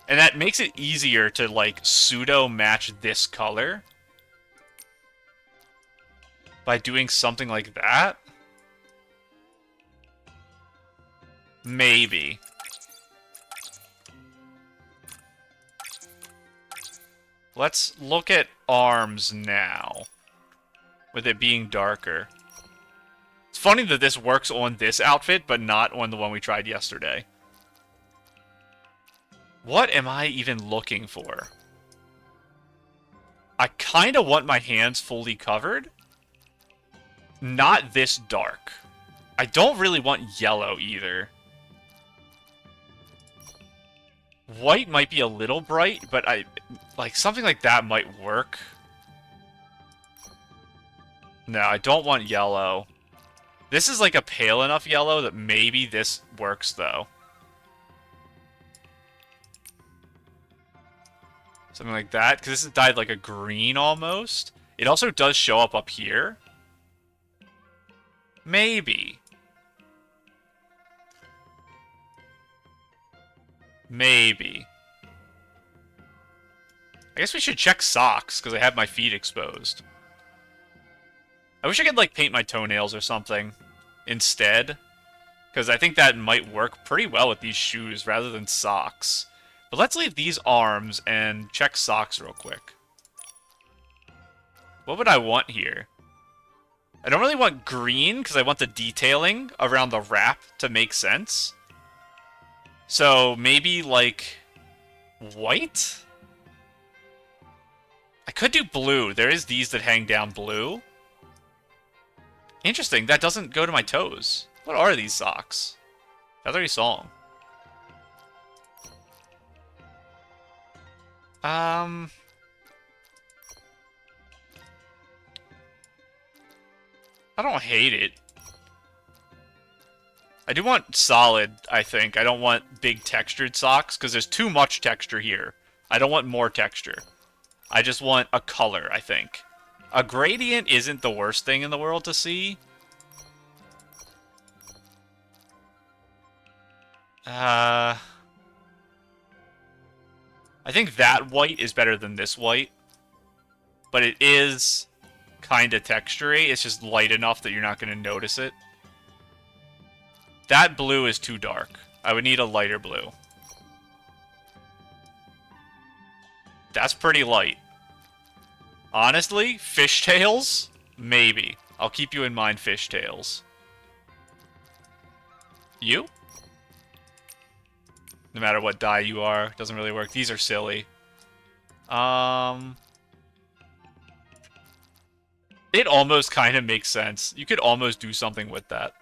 And that makes it easier to, like, pseudo-match this color. By doing something like that. Maybe. Let's look at arms now. With it being darker. It's funny that this works on this outfit, but not on the one we tried yesterday. What am I even looking for? I kind of want my hands fully covered. Not this dark. I don't really want yellow either. White might be a little bright, but like something like that might work. No, I don't want yellow. This is like a pale enough yellow that maybe this works, though. Something like that, because this is dyed like a green almost. It also does show up here. Maybe. Maybe. I guess we should check socks, because I have my feet exposed. I wish I could, like, paint my toenails or something instead. Because I think that might work pretty well with these shoes rather than socks. But let's leave these arms and check socks real quick. What would I want here? I don't really want green, because I want the detailing around the wrap to make sense. So maybe, like, white? I could do blue. There is these that hang down blue. Interesting, that doesn't go to my toes. What are these socks? I already saw them. I don't hate it. I do want solid, I think. I don't want big textured socks, because there's too much texture here. I don't want more texture. I just want a color, I think. A gradient isn't the worst thing in the world to see. I think that white is better than this white. But it is kind of textury. It's just light enough that you're not going to notice it. That blue is too dark. I would need a lighter blue. That's pretty light. Honestly, fishtails? Maybe. I'll keep you in mind, fishtails. You? No matter what dye you are, doesn't really work. These are silly. It almost kind of makes sense. You could almost do something with that.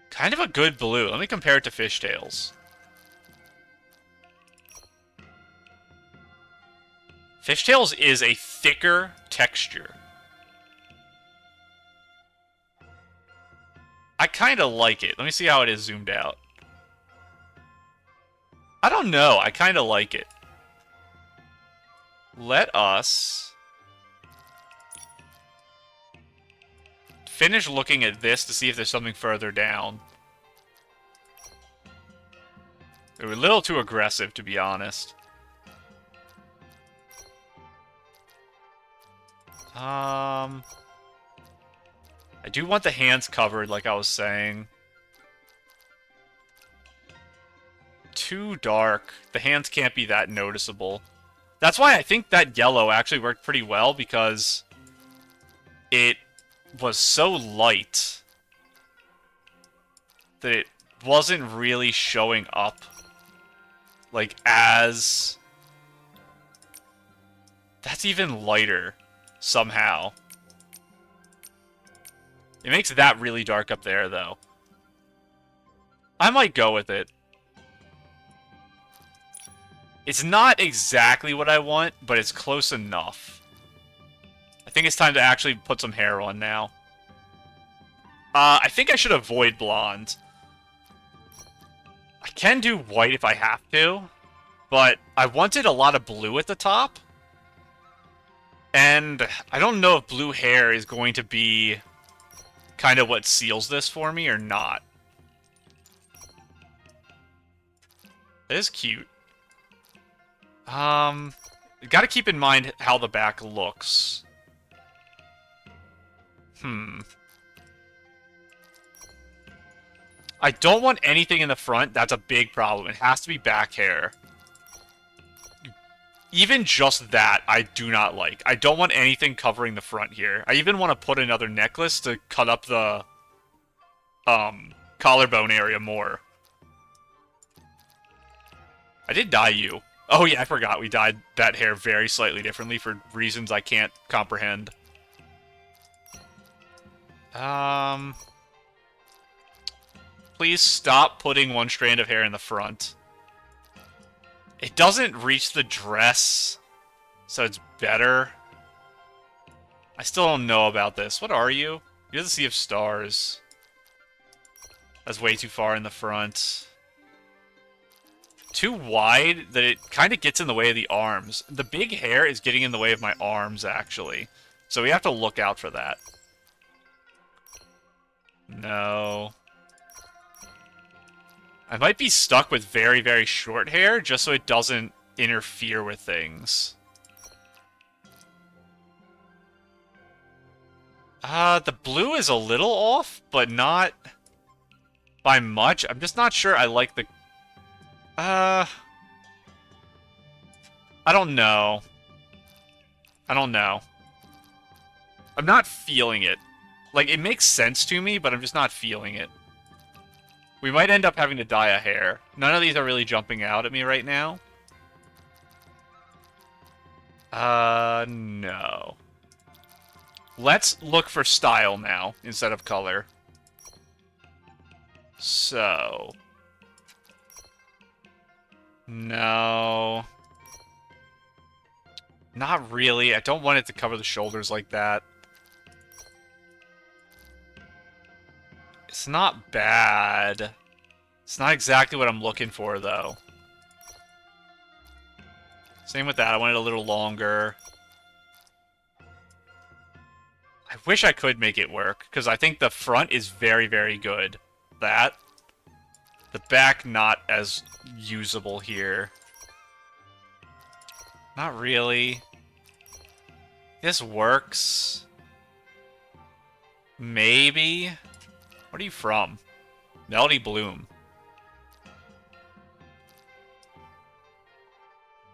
Kind of a good blue. Let me compare it to fishtails. Fishtails is a thicker texture. I kind of like it. Let me see how it is zoomed out. I don't know. I kind of like it. Let us finish looking at this to see if there's something further down. They were a little too aggressive, to be honest. I do want the hands covered, like I was saying. Too dark. The hands can't be that noticeable. That's why I think that yellow actually worked pretty well, because it was so light that it wasn't really showing up, like, as... That's even lighter, somehow. It makes that really dark up there, though. I might go with it. It's not exactly what I want, but it's close enough. I think it's time to actually put some hair on now. I think I should avoid blonde. I can do white if I have to, but I wanted a lot of blue at the top. And I don't know if blue hair is going to be kind of what seals this for me or not. It is cute. Gotta keep in mind how the back looks. I don't want anything in the front. That's a big problem. It has to be back hair. Even just that, I do not like. I don't want anything covering the front here. I even want to put another necklace to cut up the collarbone area more. I did dye you. Oh yeah, I forgot. We dyed that hair very slightly differently for reasons I can't comprehend. Please stop putting one strand of hair in the front. It doesn't reach the dress, so it's better. I still don't know about this. What are you? You're the Sea of Stars. That's way too far in the front. too wide that it kind of gets in the way of the arms. The big hair is getting in the way of my arms, actually. So we have to look out for that. No. I might be stuck with very, very short hair just so it doesn't interfere with things. The blue is a little off, but not by much. I'm just not sure I like the... I don't know. I don't know. I'm not feeling it. Like, it makes sense to me, but I'm just not feeling it. We might end up having to dye a hair. None of these are really jumping out at me right now. No. Let's look for style now, instead of color. So... No. Not really. I don't want it to cover the shoulders like that. It's not bad. It's not exactly what I'm looking for, though. Same with that. I want it a little longer. I wish I could make it work, because I think the front is very, very good. That. The back, not as usable here. Not really. This works. Maybe. What are you from? Melody Bloom.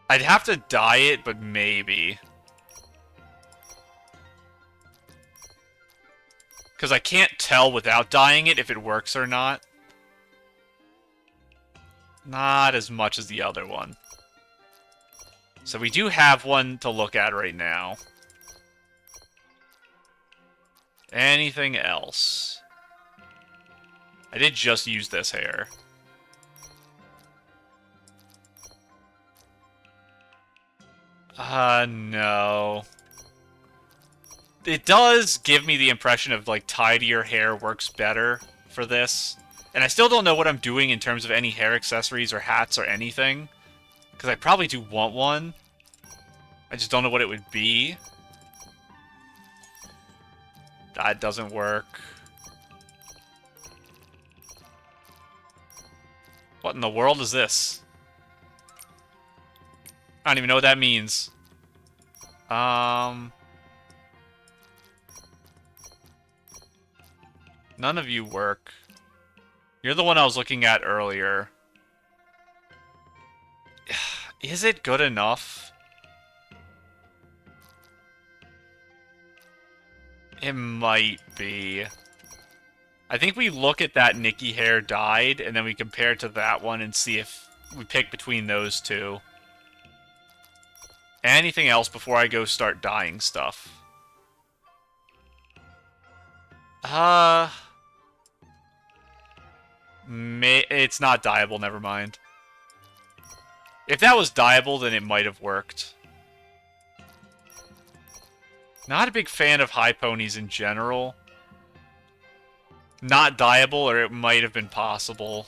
I'd have to dye it, but maybe. Because I can't tell without dyeing it if it works or not. Not as much as the other one. So we do have one to look at right now. Anything else? I did just use this hair. No. It does give me the impression of, like, tidier hair works better for this. And I still don't know what I'm doing in terms of any hair accessories or hats or anything. Because I probably do want one. I just don't know what it would be. That doesn't work. What in the world is this? I don't even know what that means. None of you work. You're the one I was looking at earlier. Is it good enough? It might be. I think we look at that Nikki hair dyed, and then we compare it to that one and see if we pick between those two. Anything else before I go start dyeing stuff? It's not dyeable, never mind. If that was dyeable, then it might have worked. Not a big fan of high ponies in general. Not dyeable, or it might have been possible.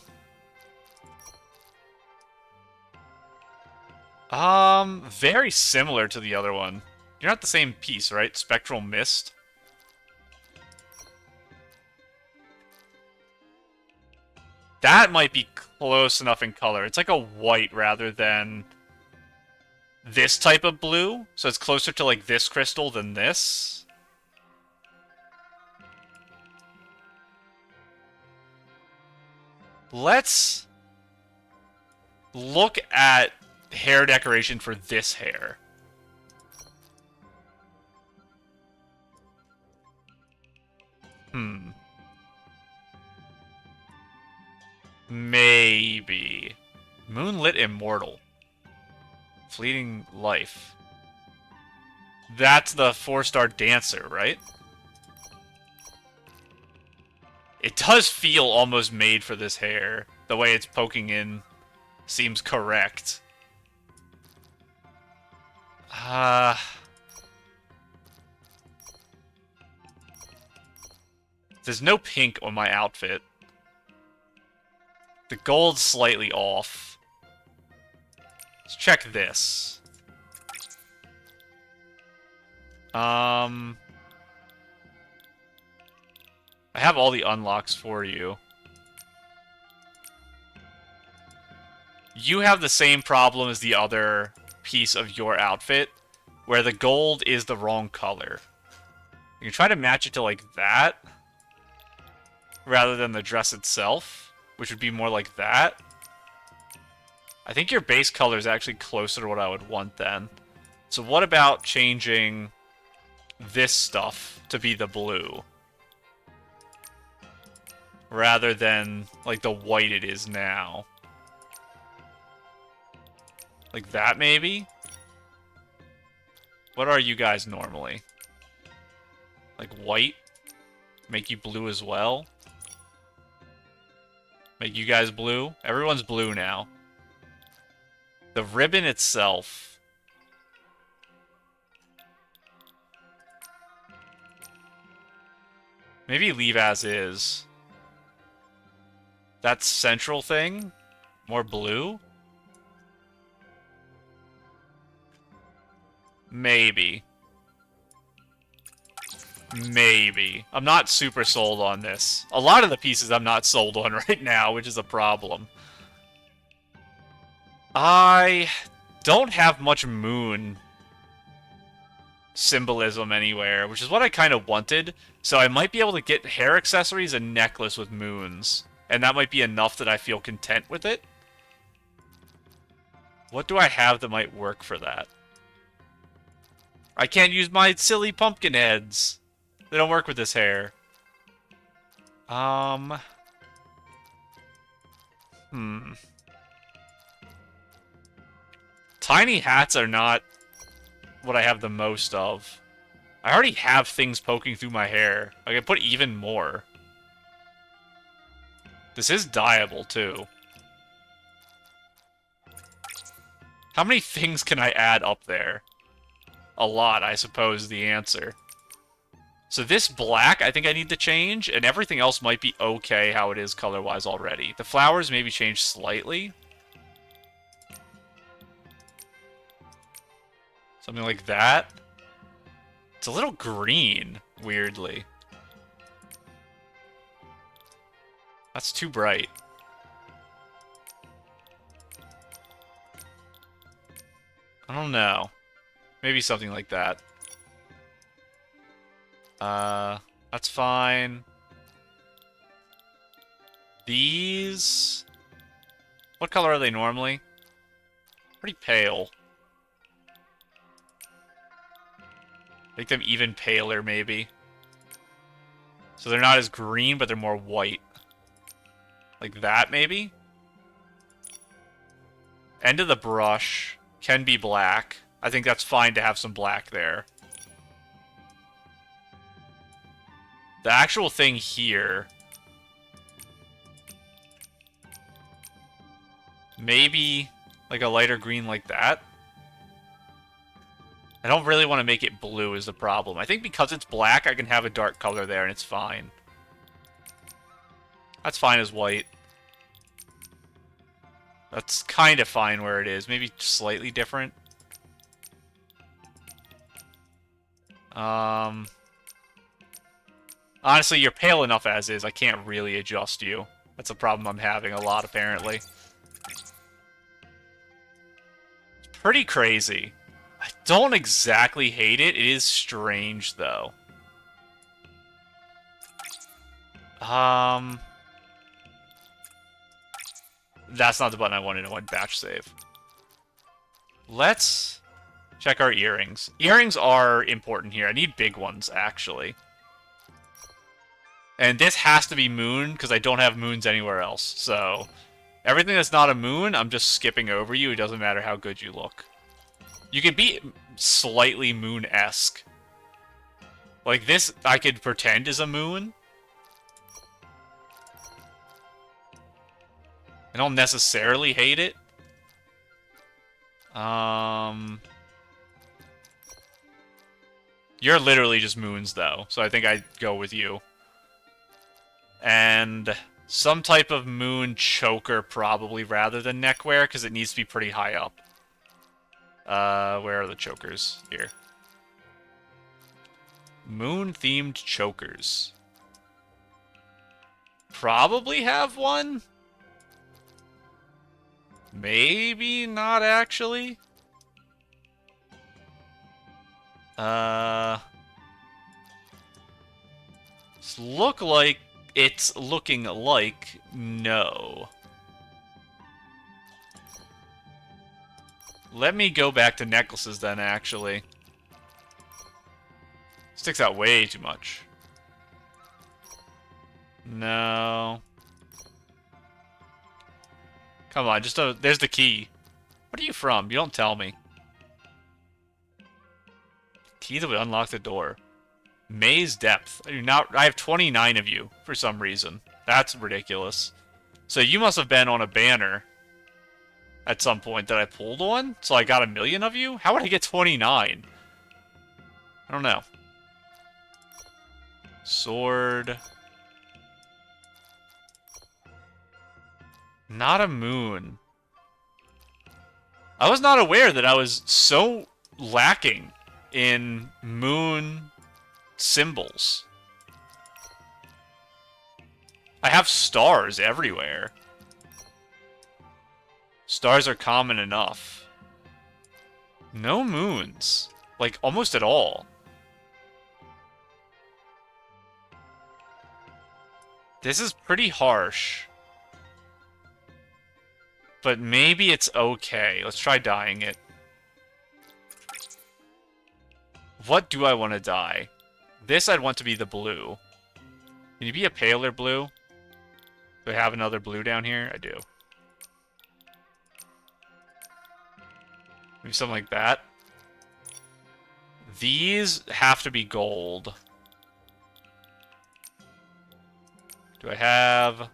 Very similar to the other one. You're not the same piece, right? Spectral Mist? That might be close enough in color. It's like a white rather than this type of blue. So it's closer to like this crystal than this. Let's look at hair decoration for this hair. Maybe. Moonlit Immortal. Fleeting Life. That's the 4-star dancer, right? It does feel almost made for this hair. The way it's poking in seems correct. There's no pink on my outfit. The gold's slightly off. Let's check this. I have all the unlocks for you. You have the same problem as the other piece of your outfit, where the gold is the wrong color. You can try to match it to, like, that, rather than the dress itself, which would be more like that. I think your base color is actually closer to what I would want then. So what about changing this stuff to be the blue? Rather than, like, the white it is now. Like that, maybe? What are you guys normally? Like white? Make you blue as well? Make you guys blue? Everyone's blue now. The ribbon itself. Maybe leave as is. That central thing? More blue? Maybe. Maybe. I'm not super sold on this. A lot of the pieces I'm not sold on right now, which is a problem. I don't have much moon symbolism anywhere, which is what I kind of wanted. So I might be able to get hair accessories and necklace with moons. And that might be enough that I feel content with it. What do I have that might work for that? I can't use my silly pumpkin heads. They don't work with this hair. Tiny hats are not what I have the most of. I already have things poking through my hair. I can put even more. This is dyeable, too. How many things can I add up there? A lot, I suppose, is the answer. So this black, I think I need to change, and everything else might be okay how it is color-wise already. The flowers maybe change slightly. Something like that. It's a little green, weirdly. That's too bright. I don't know. Maybe something like that. That's fine. These... What color are they normally? Pretty pale. Make them even paler, maybe. So they're not as green, but they're more white. Like that, maybe? End of the brush can be black. I think that's fine to have some black there. The actual thing here... Maybe like a lighter green like that? I don't really want to make it blue is the problem. I think because it's black, I can have a dark color there and it's fine. That's fine as white. That's kind of fine where it is. Maybe slightly different. Honestly, you're pale enough as is. I can't really adjust you. That's a problem I'm having a lot, apparently. It's pretty crazy. I don't exactly hate it. It is strange, though. That's not the button I wanted. I want batch save. Let's check our earrings. Earrings are important here. I need big ones, actually. And this has to be moon, because I don't have moons anywhere else. So, everything that's not a moon, I'm just skipping over you. It doesn't matter how good you look. You can be slightly moon-esque. Like this, I could pretend is a moon. I don't necessarily hate it. You're literally just moons, though. So I think I'd go with you. And some type of moon choker, probably, rather than neckwear, because it needs to be pretty high up. Where are the chokers? Here. Moon-themed chokers. Probably have one? Maybe not actually. It's looking like no. Let me go back to necklaces then, actually. Sticks out way too much. No. Come on, there's the key. What are you from? You don't tell me. Key that would unlock the door. Maze depth. I have 29 of you for some reason. That's ridiculous. So you must have been on a banner at some point that I pulled one, so I got 1,000,000 of you? How would I get 29? I don't know. Sword. Not a moon. I was not aware that I was so lacking in moon symbols. I have stars everywhere. Stars are common enough. No moons. Like, almost at all. This is pretty harsh. But maybe it's okay. Let's try dyeing it. What do I want to dye? This I'd want to be the blue. Can you be a paler blue? Do I have another blue down here? I do. Maybe something like that. These have to be gold. Do I have... I'm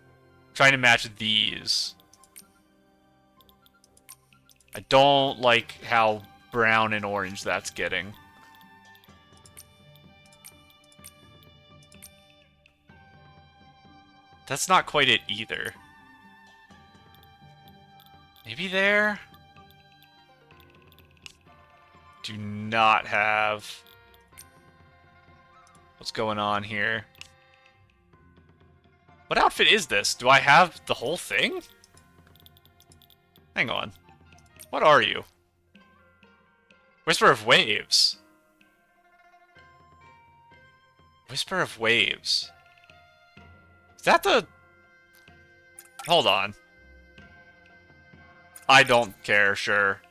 trying to match these. I don't like how brown and orange that's getting. That's not quite it either. Maybe there? Do not have... What's going on here? What outfit is this? Do I have the whole thing? Hang on. What are you? Whisper of Waves. Whisper of Waves. Is that the... Hold on. I don't care, sure.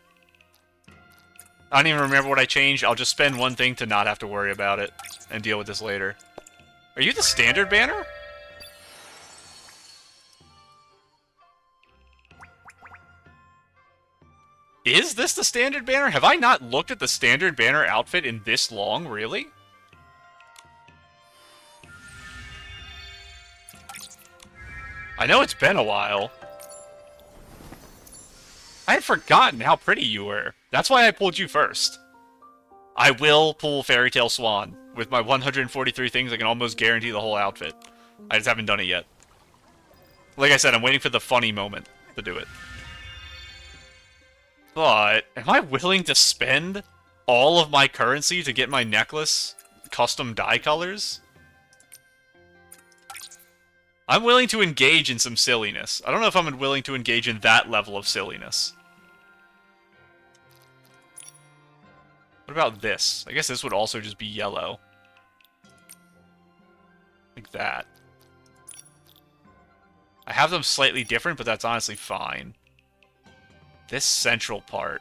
I don't even remember what I changed. I'll just spend one thing to not have to worry about it and deal with this later. Are you the standard banner? Is this the standard banner? Have I not looked at the standard banner outfit in this long, really? I know it's been a while. I had forgotten how pretty you were. That's why I pulled you first. I will pull Fairy Tale Swan. With my 143 things, I can almost guarantee the whole outfit. I just haven't done it yet. Like I said, I'm waiting for the funny moment to do it. But, am I willing to spend all of my currency to get my necklace custom dye colors? I'm willing to engage in some silliness. I don't know if I'm willing to engage in that level of silliness. What about this? I guess this would also just be yellow. Like that. I have them slightly different, but that's honestly fine. This central part.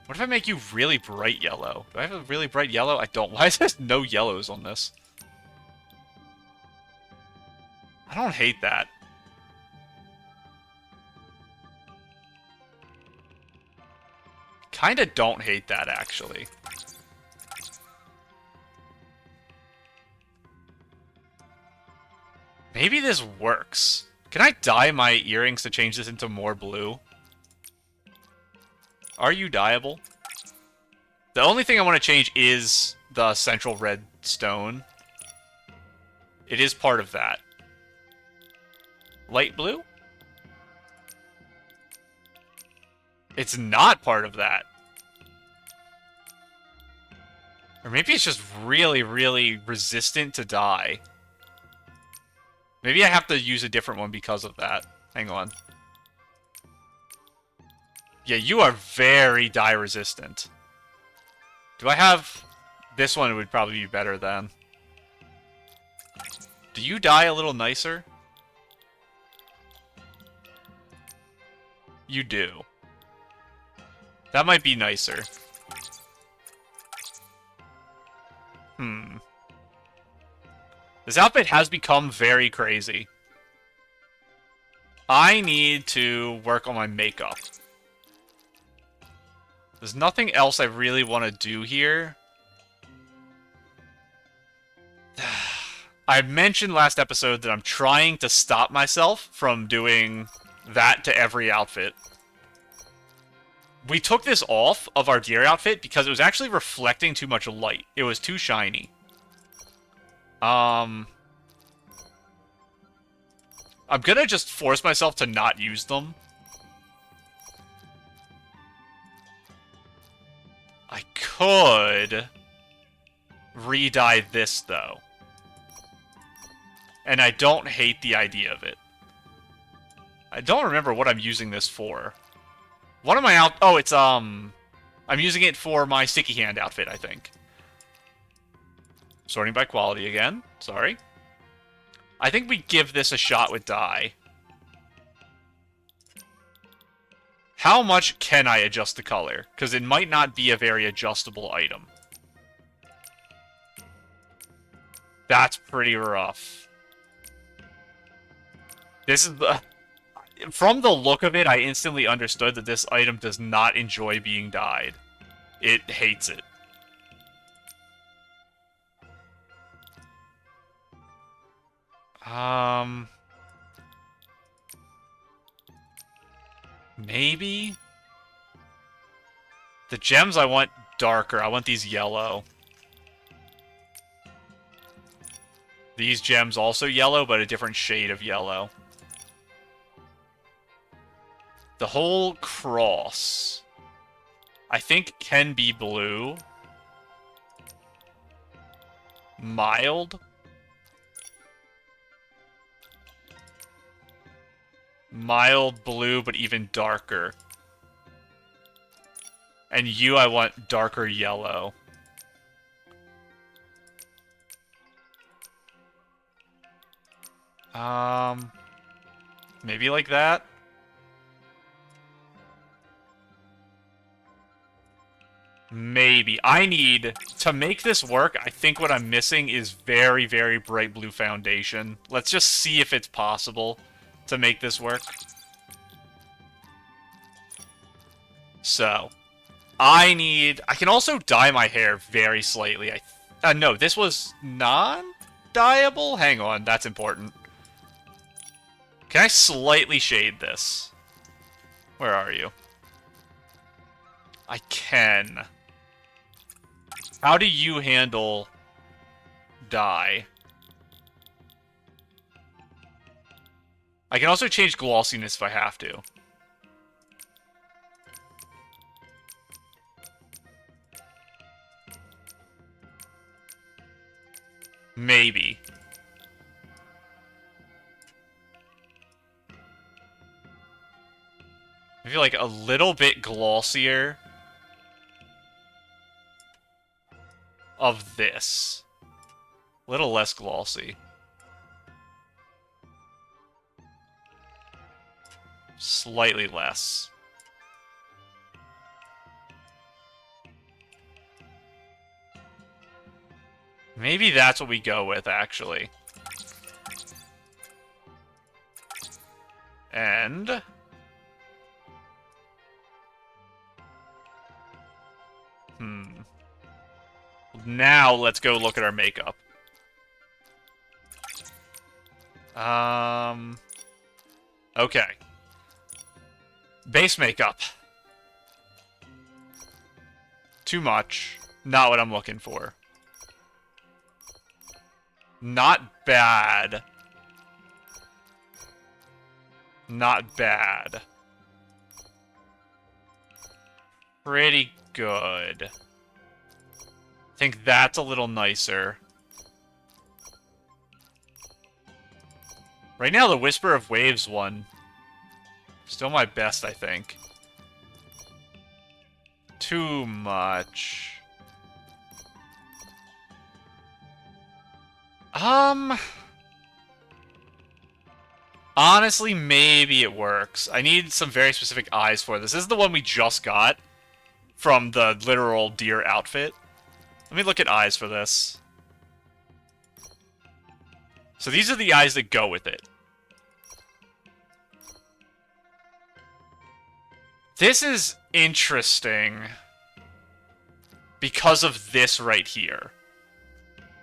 What if I make you really bright yellow? Do I have a really bright yellow? I don't. Why is there no yellows on this? I don't hate that. Kinda don't hate that, actually. Maybe this works. Can I dye my earrings to change this into more blue? Are you dyeable? The only thing I want to change is the central red stone. It is part of that. Light blue? It's not part of that. Or maybe it's just really, really resistant to dye. Maybe I have to use a different one because of that. Hang on. Yeah, you are very dye resistant. Do I have... This one would probably be better then. Do you dye a little nicer? You do. That might be nicer. This outfit has become very crazy. I need to work on my makeup. There's nothing else I really want to do here. I mentioned last episode that I'm trying to stop myself from doing that to every outfit. We took this off of our deer outfit because it was actually reflecting too much light. It was too shiny. I'm gonna just force myself to not use them. I could re-dye this, though. And I don't hate the idea of it. I don't remember what I'm using this for. What am I out... Oh, it's, I'm using it for my sticky hand outfit, I think. Sorting by quality again. Sorry. I think we give this a shot with dye. How much can I adjust the color? Because it might not be a very adjustable item. That's pretty rough. This is the... From the look of it, I instantly understood that this item does not enjoy being dyed. It hates it. Maybe? The gems I want darker. I want these yellow. These gems also yellow, but a different shade of yellow. The whole cross, I think, can be blue. Mild. Mild blue, but even darker. And you, I want darker yellow. Maybe like that? Maybe. I need... To make this work, I think what I'm missing is very, very bright blue foundation. Let's just see if it's possible to make this work. So, I need... I can also dye my hair very slightly. No, this was non-dyeable? Hang on, that's important. Can I slightly shade this? Where are you? I can. How do you handle dye? I can also change glossiness if I have to. Maybe. I feel like a little bit glossier of this. A little less glossy. Slightly less. Maybe that's what we go with, actually. And... Now, let's go look at our makeup. Okay. Base makeup. Too much. Not what I'm looking for. Not bad. Not bad. Pretty good. I think that's a little nicer. Right now, the Whisper of Waves one. Still my best, I think. Too much. Honestly, maybe it works. I need some very specific eyes for this. This is the one we just got from the literal deer outfit. Let me look at eyes for this. So these are the eyes that go with it. This is interesting because of this right here.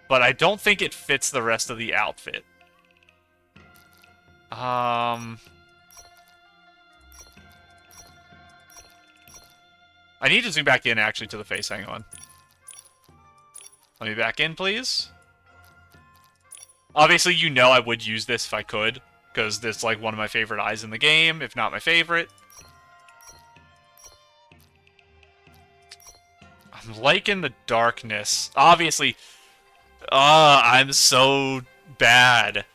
But I don't think it fits the rest of the outfit. I need to zoom back in, actually, to the face. Hang on. Let me back in, please. Obviously, you know I would use this if I could, because this is, like, one of my favorite eyes in the game, if not my favorite. I'm liking the darkness. Obviously, I'm so bad.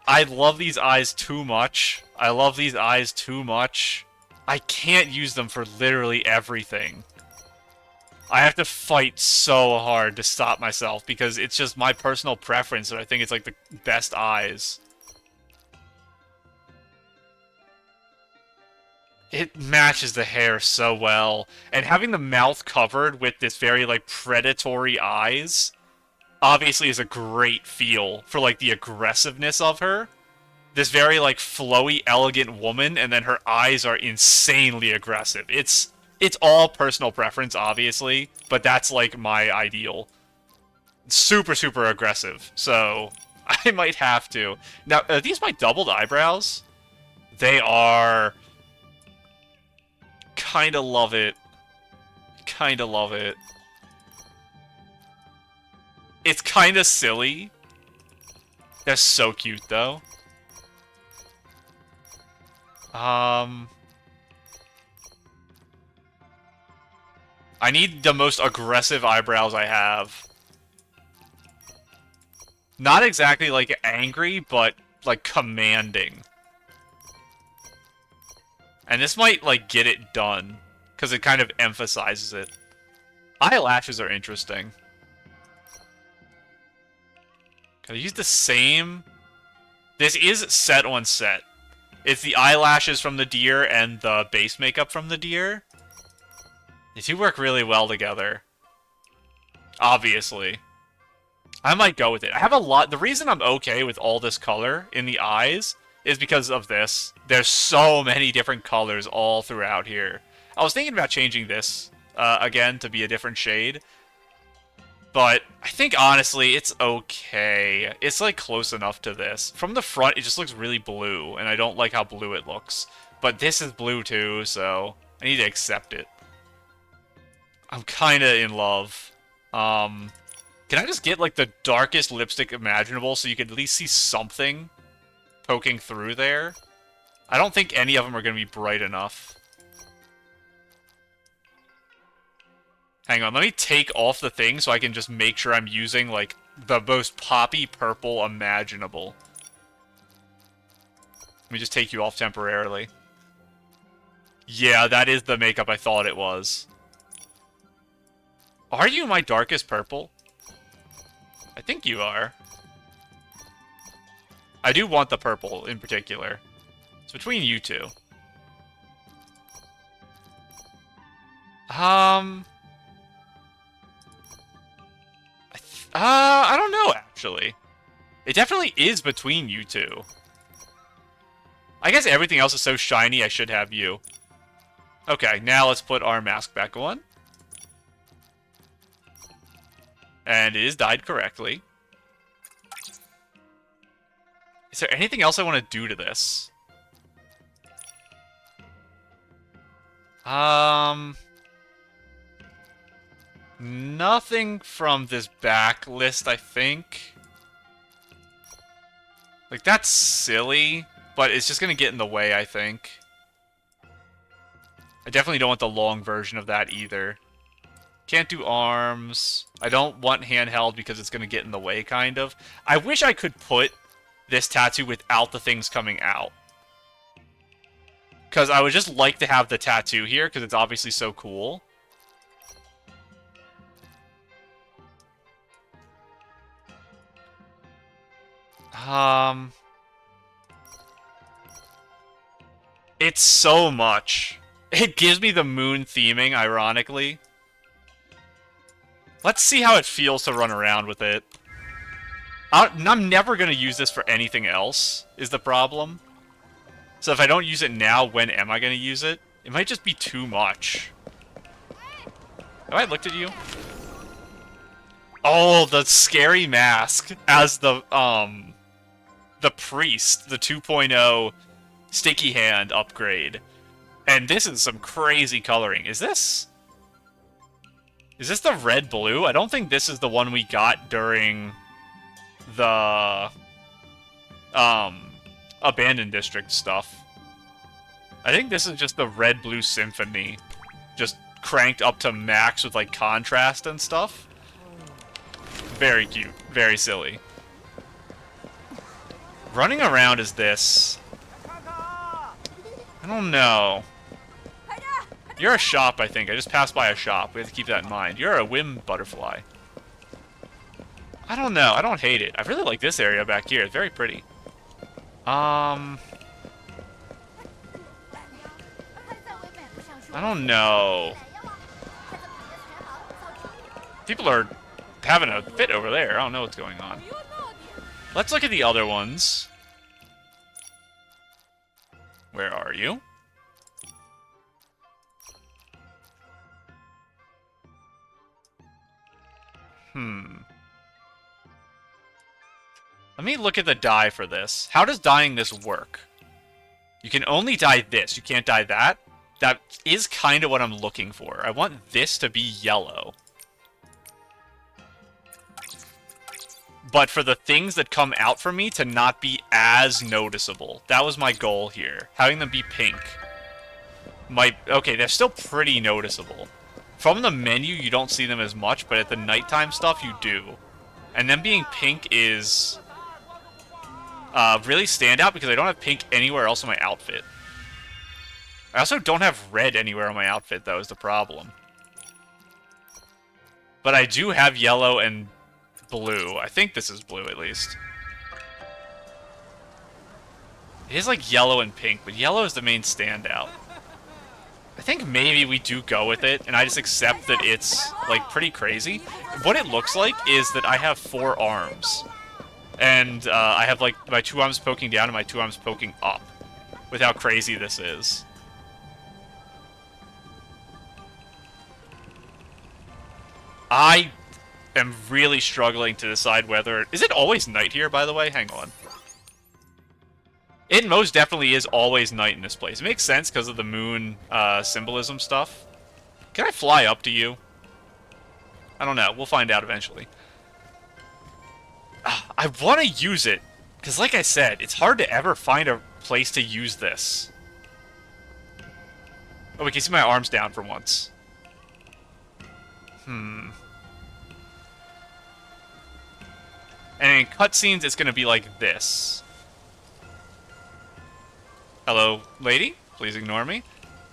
I love these eyes too much. I love these eyes too much. I can't use them for literally everything. I have to fight so hard to stop myself because it's just my personal preference that I think it's like the best eyes. It matches the hair so well. And having the mouth covered with this very, like, predatory eyes obviously is a great feel for, like, the aggressiveness of her. This very, like, flowy, elegant woman, and then her eyes are insanely aggressive. It's all personal preference, obviously, but that's, like, my ideal. Super, super aggressive, so I might have to. Now, are these my doubled eyebrows? They are. Kinda love it. Kinda love it. It's kinda silly. They're so cute, though. I need the most aggressive eyebrows I have. Not exactly, like, angry, but, like, commanding. And this might, like, get it done, because it kind of emphasizes it. Eyelashes are interesting. Can I use the same? This is set on set. It's the eyelashes from the deer and the base makeup from the deer. The two work really well together. Obviously. I might go with it. I have a lot. The reason I'm okay with all this color in the eyes is because of this. There's so many different colors all throughout here. I was thinking about changing this again to be a different shade. But I think, honestly, it's okay. It's, like, close enough to this. From the front, it just looks really blue, and I don't like how blue it looks. But this is blue, too, so I need to accept it. I'm kinda in love. Can I just get, like, the darkest lipstick imaginable so you can at least see something poking through there? I don't think any of them are going to be bright enough. Hang on, let me take off the thing so I can just make sure I'm using, like, the most poppy purple imaginable. Let me just take you off temporarily. Yeah, that is the makeup I thought it was. Are you my darkest purple? I think you are. I do want the purple in particular. It's between you two. I don't know, actually. It definitely is between you two. I guess everything else is so shiny, I should have you. Okay, now let's put our mask back on. And it is dyed correctly. Is there anything else I want to do to this? Nothing from this back list, I think. Like, that's silly, but it's just gonna get in the way, I think. I definitely don't want the long version of that either. Can't do arms. I don't want handheld because it's going to get in the way, kind of. I wish I could put this tattoo without the things coming out. Because I would just like to have the tattoo here, because it's obviously so cool. It's so much. It gives me the moon theming, ironically. Let's see how it feels to run around with it. I'm never going to use this for anything else, is the problem. So if I don't use it now, when am I going to use it? It might just be too much. Have I looked at you? Oh, the scary mask as the priest, the 2.0 sticky hand upgrade. And this is some crazy coloring. Is this the red blue? I don't think this is the one we got during the Abandoned District stuff. I think this is just the red blue symphony, just cranked up to max with like contrast and stuff. Very cute, very silly. Running around is this. I don't know. You're a shop, I think. I just passed by a shop. We have to keep that in mind. You're a whim butterfly. I don't know. I don't hate it. I really like this area back here. It's very pretty. I don't know. People are having a fit over there. I don't know what's going on. Let's look at the other ones. Where are you? Let me look at the dye for this. How does dyeing this work? You can only dye this. You can't dye that. That is kind of what I'm looking for. I want this to be yellow. But for the things that come out for me to not be as noticeable. That was my goal here. Having them be pink. Okay, they're still pretty noticeable. From the menu, you don't see them as much, but at the nighttime stuff, you do. And them being pink is really stand out because I don't have pink anywhere else in my outfit. I also don't have red anywhere on my outfit, though, is the problem. But I do have yellow and blue. I think this is blue, at least. It is like yellow and pink, but yellow is the main standout. I think maybe we do go with it, and I just accept that it's, like, pretty crazy. What it looks like is that I have 4 arms. And I have, like, my 2 arms poking down and my 2 arms poking up. With how crazy this is. I am really struggling to decide whether... Is it always night here, by the way? Hang on. It most definitely is always night in this place. It makes sense because of the moon symbolism stuff. Can I fly up to you? I don't know. We'll find out eventually. I want to use it. Because like I said, it's hard to ever find a place to use this. Oh, we can see my arms down for once. And in cutscenes, it's going to be like this. Hello, lady? Please ignore me.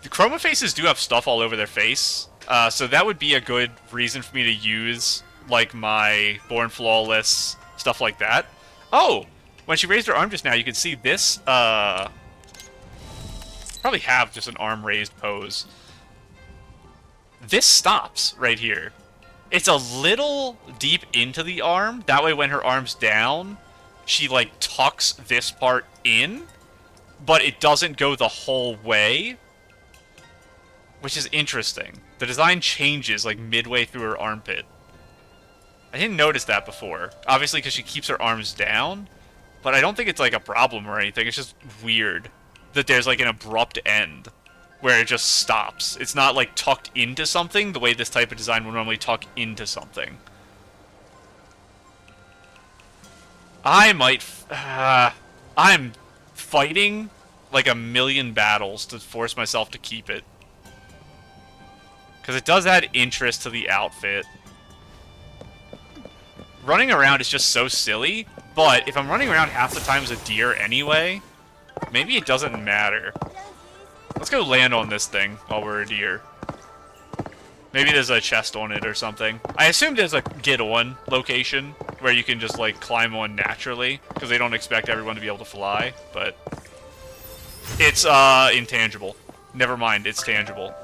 The chroma faces do have stuff all over their face, so that would be a good reason for me to use, like, my Born Flawless, stuff like that. Oh! When she raised her arm just now, you can see this, probably have just an arm raised pose. This stops right here. It's a little deep into the arm. That way when her arm's down, she, like, tucks this part in. But it doesn't go the whole way. Which is interesting. The design changes, like, midway through her armpit. I didn't notice that before. Obviously, because she keeps her arms down. But I don't think it's, like, a problem or anything. It's just weird that there's, like, an abrupt end. Where it just stops. It's not, like, tucked into something the way this type of design would normally tuck into something. I might... I'm fighting, like, a million battles to force myself to keep it. Because it does add interest to the outfit. Running around is just so silly, but if I'm running around half the time as a deer anyway, maybe it doesn't matter. Let's go land on this thing while we're a deer. Maybe there's a chest on it or something. I assume there's a get on location where you can just like climb on naturally, because they don't expect everyone to be able to fly, but it's intangible. Never mind, it's tangible.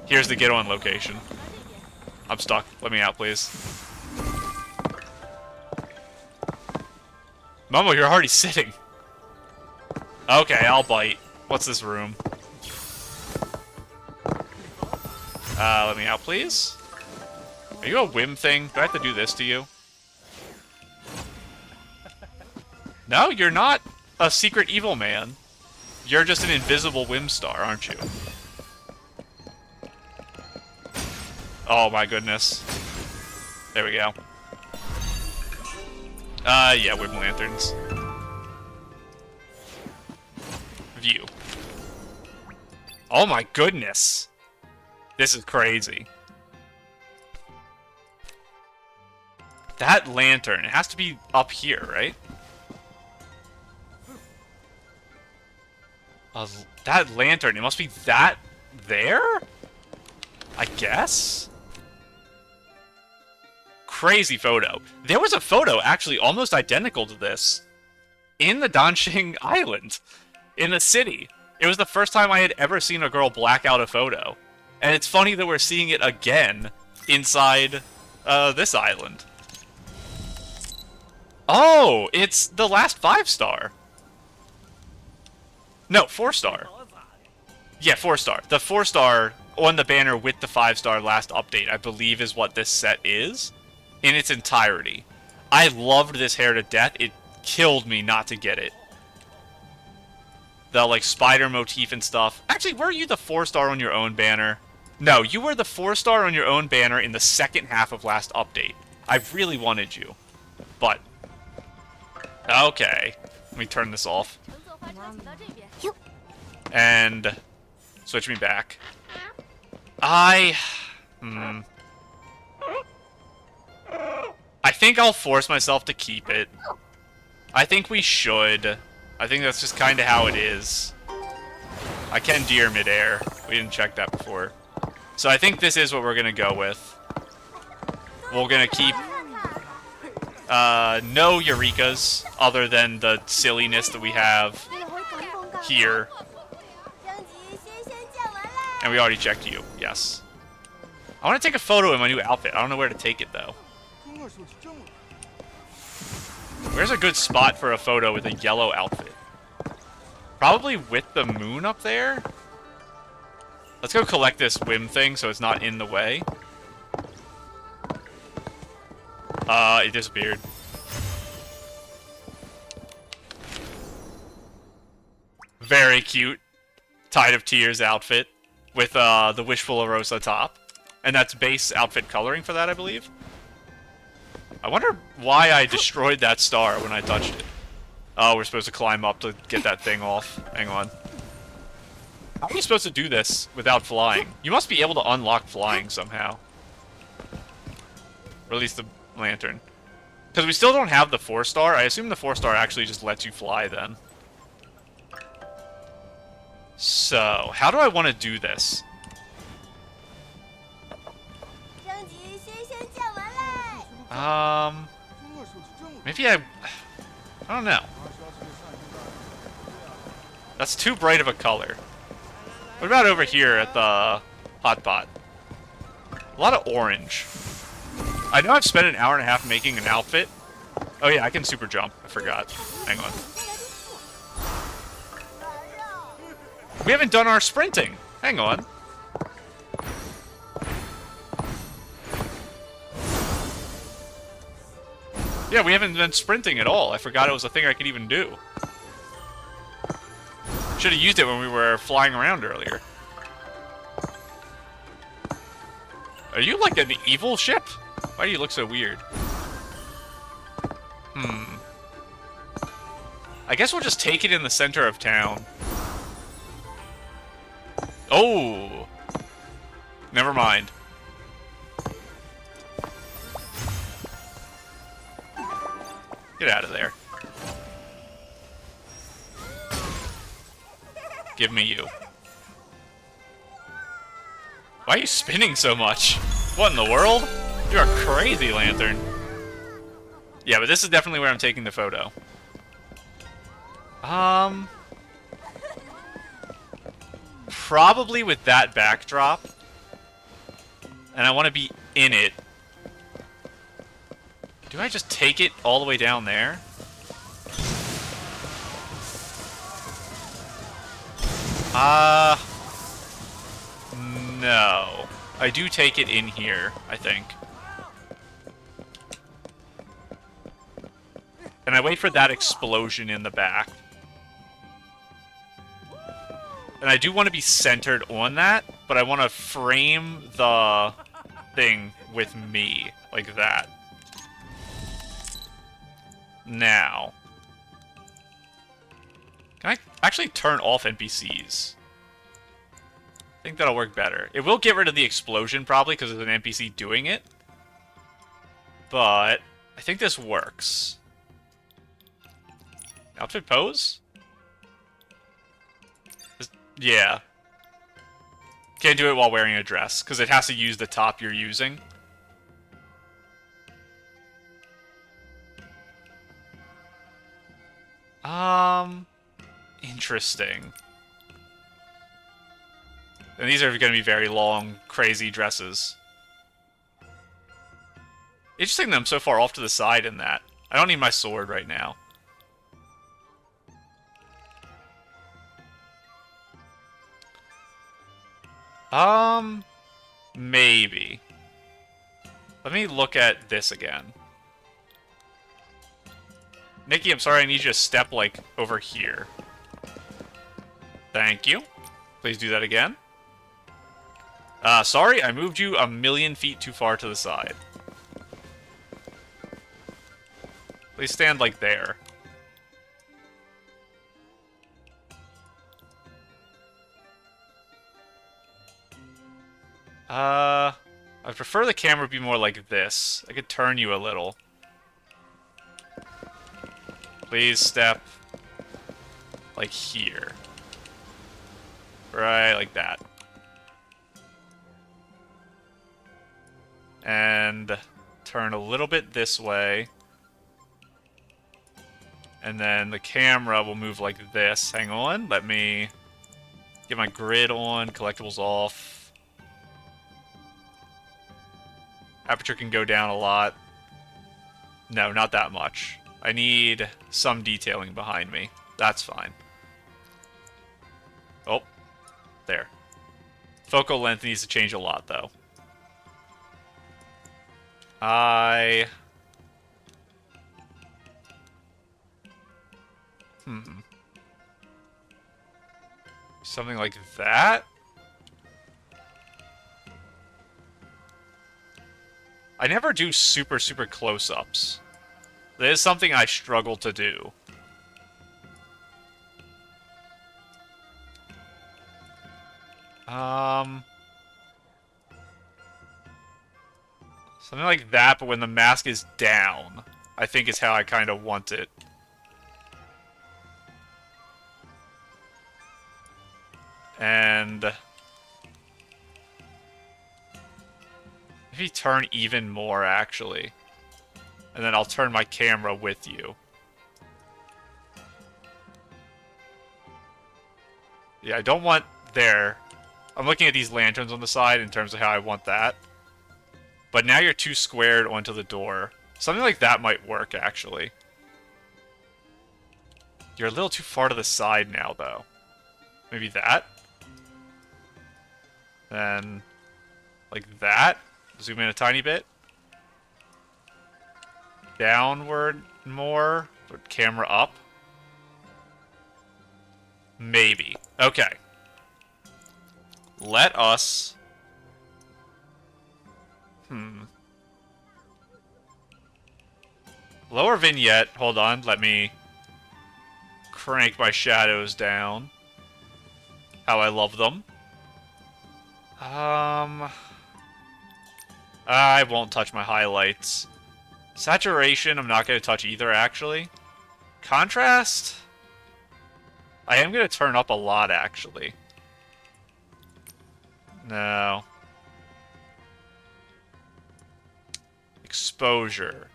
Here's the get on location. I'm stuck. Let me out, please. Momo, you're already sitting. Okay, I'll bite. What's this room? Let me out, please. Are you a whim thing? Do I have to do this to you? No, you're not a secret evil man. You're just an invisible whim star, aren't you? Oh my goodness. There we go. Yeah, whim lanterns. View. Oh my goodness. This is crazy. That lantern, it has to be up here, right? That lantern, it must be that there? I guess? Crazy photo. There was a photo actually almost identical to this in the Danxing Island, in the city. It was the first time I had ever seen a girl black out a photo. And it's funny that we're seeing it again inside this island. Oh, it's the last 5-star. No, 4-star. Yeah, 4-star. The 4-star on the banner with the 5-star last update, I believe, is what this set is in its entirety. I loved this hair to death. It killed me not to get it. The, like, spider motif and stuff. Actually, were you the 4-star on your own banner? No, you were the 4-star on your own banner in the second half of last update. I really wanted you. But... okay. Let me turn this off. And... switch me back. I think I'll force myself to keep it. I think we should. I think that's just kind of how it is. I can deer midair. We didn't check that before. So I think this is what we're gonna go with. We're gonna keep no Eurekas other than the silliness that we have here. And we already checked you, yes. I want to take a photo in my new outfit. I don't know where to take it though. Where's a good spot for a photo with a yellow outfit? Probably with the moon up there? Let's go collect this whim thing so it's not in the way. It disappeared. Very cute. Tide of Tears outfit with the Wishful Rosa top. And that's base outfit coloring for that, I believe. I wonder why I destroyed that star when I touched it. Oh, we're supposed to climb up to get that thing off. Hang on. How are you supposed to do this without flying? You must be able to unlock flying somehow. Or at least the lantern. Because we still don't have the 4-star. I assume the 4-star actually just lets you fly then. So, how do I want to do this? Maybe I don't know. That's too bright of a color. What about over here at the hot pot? A lot of orange. I know I've spent an hour and a half making an outfit. Oh yeah, I can super jump. I forgot. Hang on. We haven't done our sprinting. Hang on. Yeah, we haven't been sprinting at all. I forgot it was a thing I could even do. Should have used it when we were flying around earlier. Are you like an evil ship? Why do you look so weird? I guess we'll just take it in the center of town. Oh! Never mind. Get out of there. Give me you. Why are you spinning so much? What in the world? You're a crazy lantern. Yeah, but this is definitely where I'm taking the photo. Probably with that backdrop. And I want to be in it. Do I just take it all the way down there? No. I do take it in here, I think. And I wait for that explosion in the back. And I do want to be centered on that, but I want to frame the thing with me, like that. Now. Can I actually turn off NPCs? I think that'll work better. It will get rid of the explosion, probably, because there's an NPC doing it. But I think this works. Outfit pose? Yeah. Can't do it while wearing a dress, because it has to use the top you're using. Interesting. And these are going to be very long, crazy dresses. Interesting that I'm so far off to the side in that. I don't need my sword right now. Maybe. Let me look at this again. Nikki, I'm sorry, I need you to step, like, over here. Thank you. Please do that again. Sorry, I moved you 1,000,000 feet too far to the side. Please stand, like, there. I prefer the camera be more like this. I could turn you a little. Please step like here. Right, like that. And turn a little bit this way. And then the camera will move like this. Hang on, let me get my grid on, collectibles off. Aperture can go down a lot. No, not that much. I need some detailing behind me. That's fine. Oh, there. Focal length needs to change a lot, though. Something like that? I never do super close-ups. That is something I struggle to do. Something like that, but when the mask is down, I think is how I kind of want it. And maybe turn even more, actually. And then I'll turn my camera with you. Yeah, I don't want there. I'm looking at these lanterns on the side in terms of how I want that. But now you're too squared onto the door. Something like that might work, actually. You're a little too far to the side now, though. Maybe that? Then, like that? Zoom in a tiny bit. Downward more. Put camera up. Maybe. Okay. Let us... Lower vignette. Hold on. Let me crank my shadows down. How I love them. I won't touch my highlights. Saturation, I'm not going to touch either, actually. Contrast? I am going to turn up a lot, actually. No. Exposure.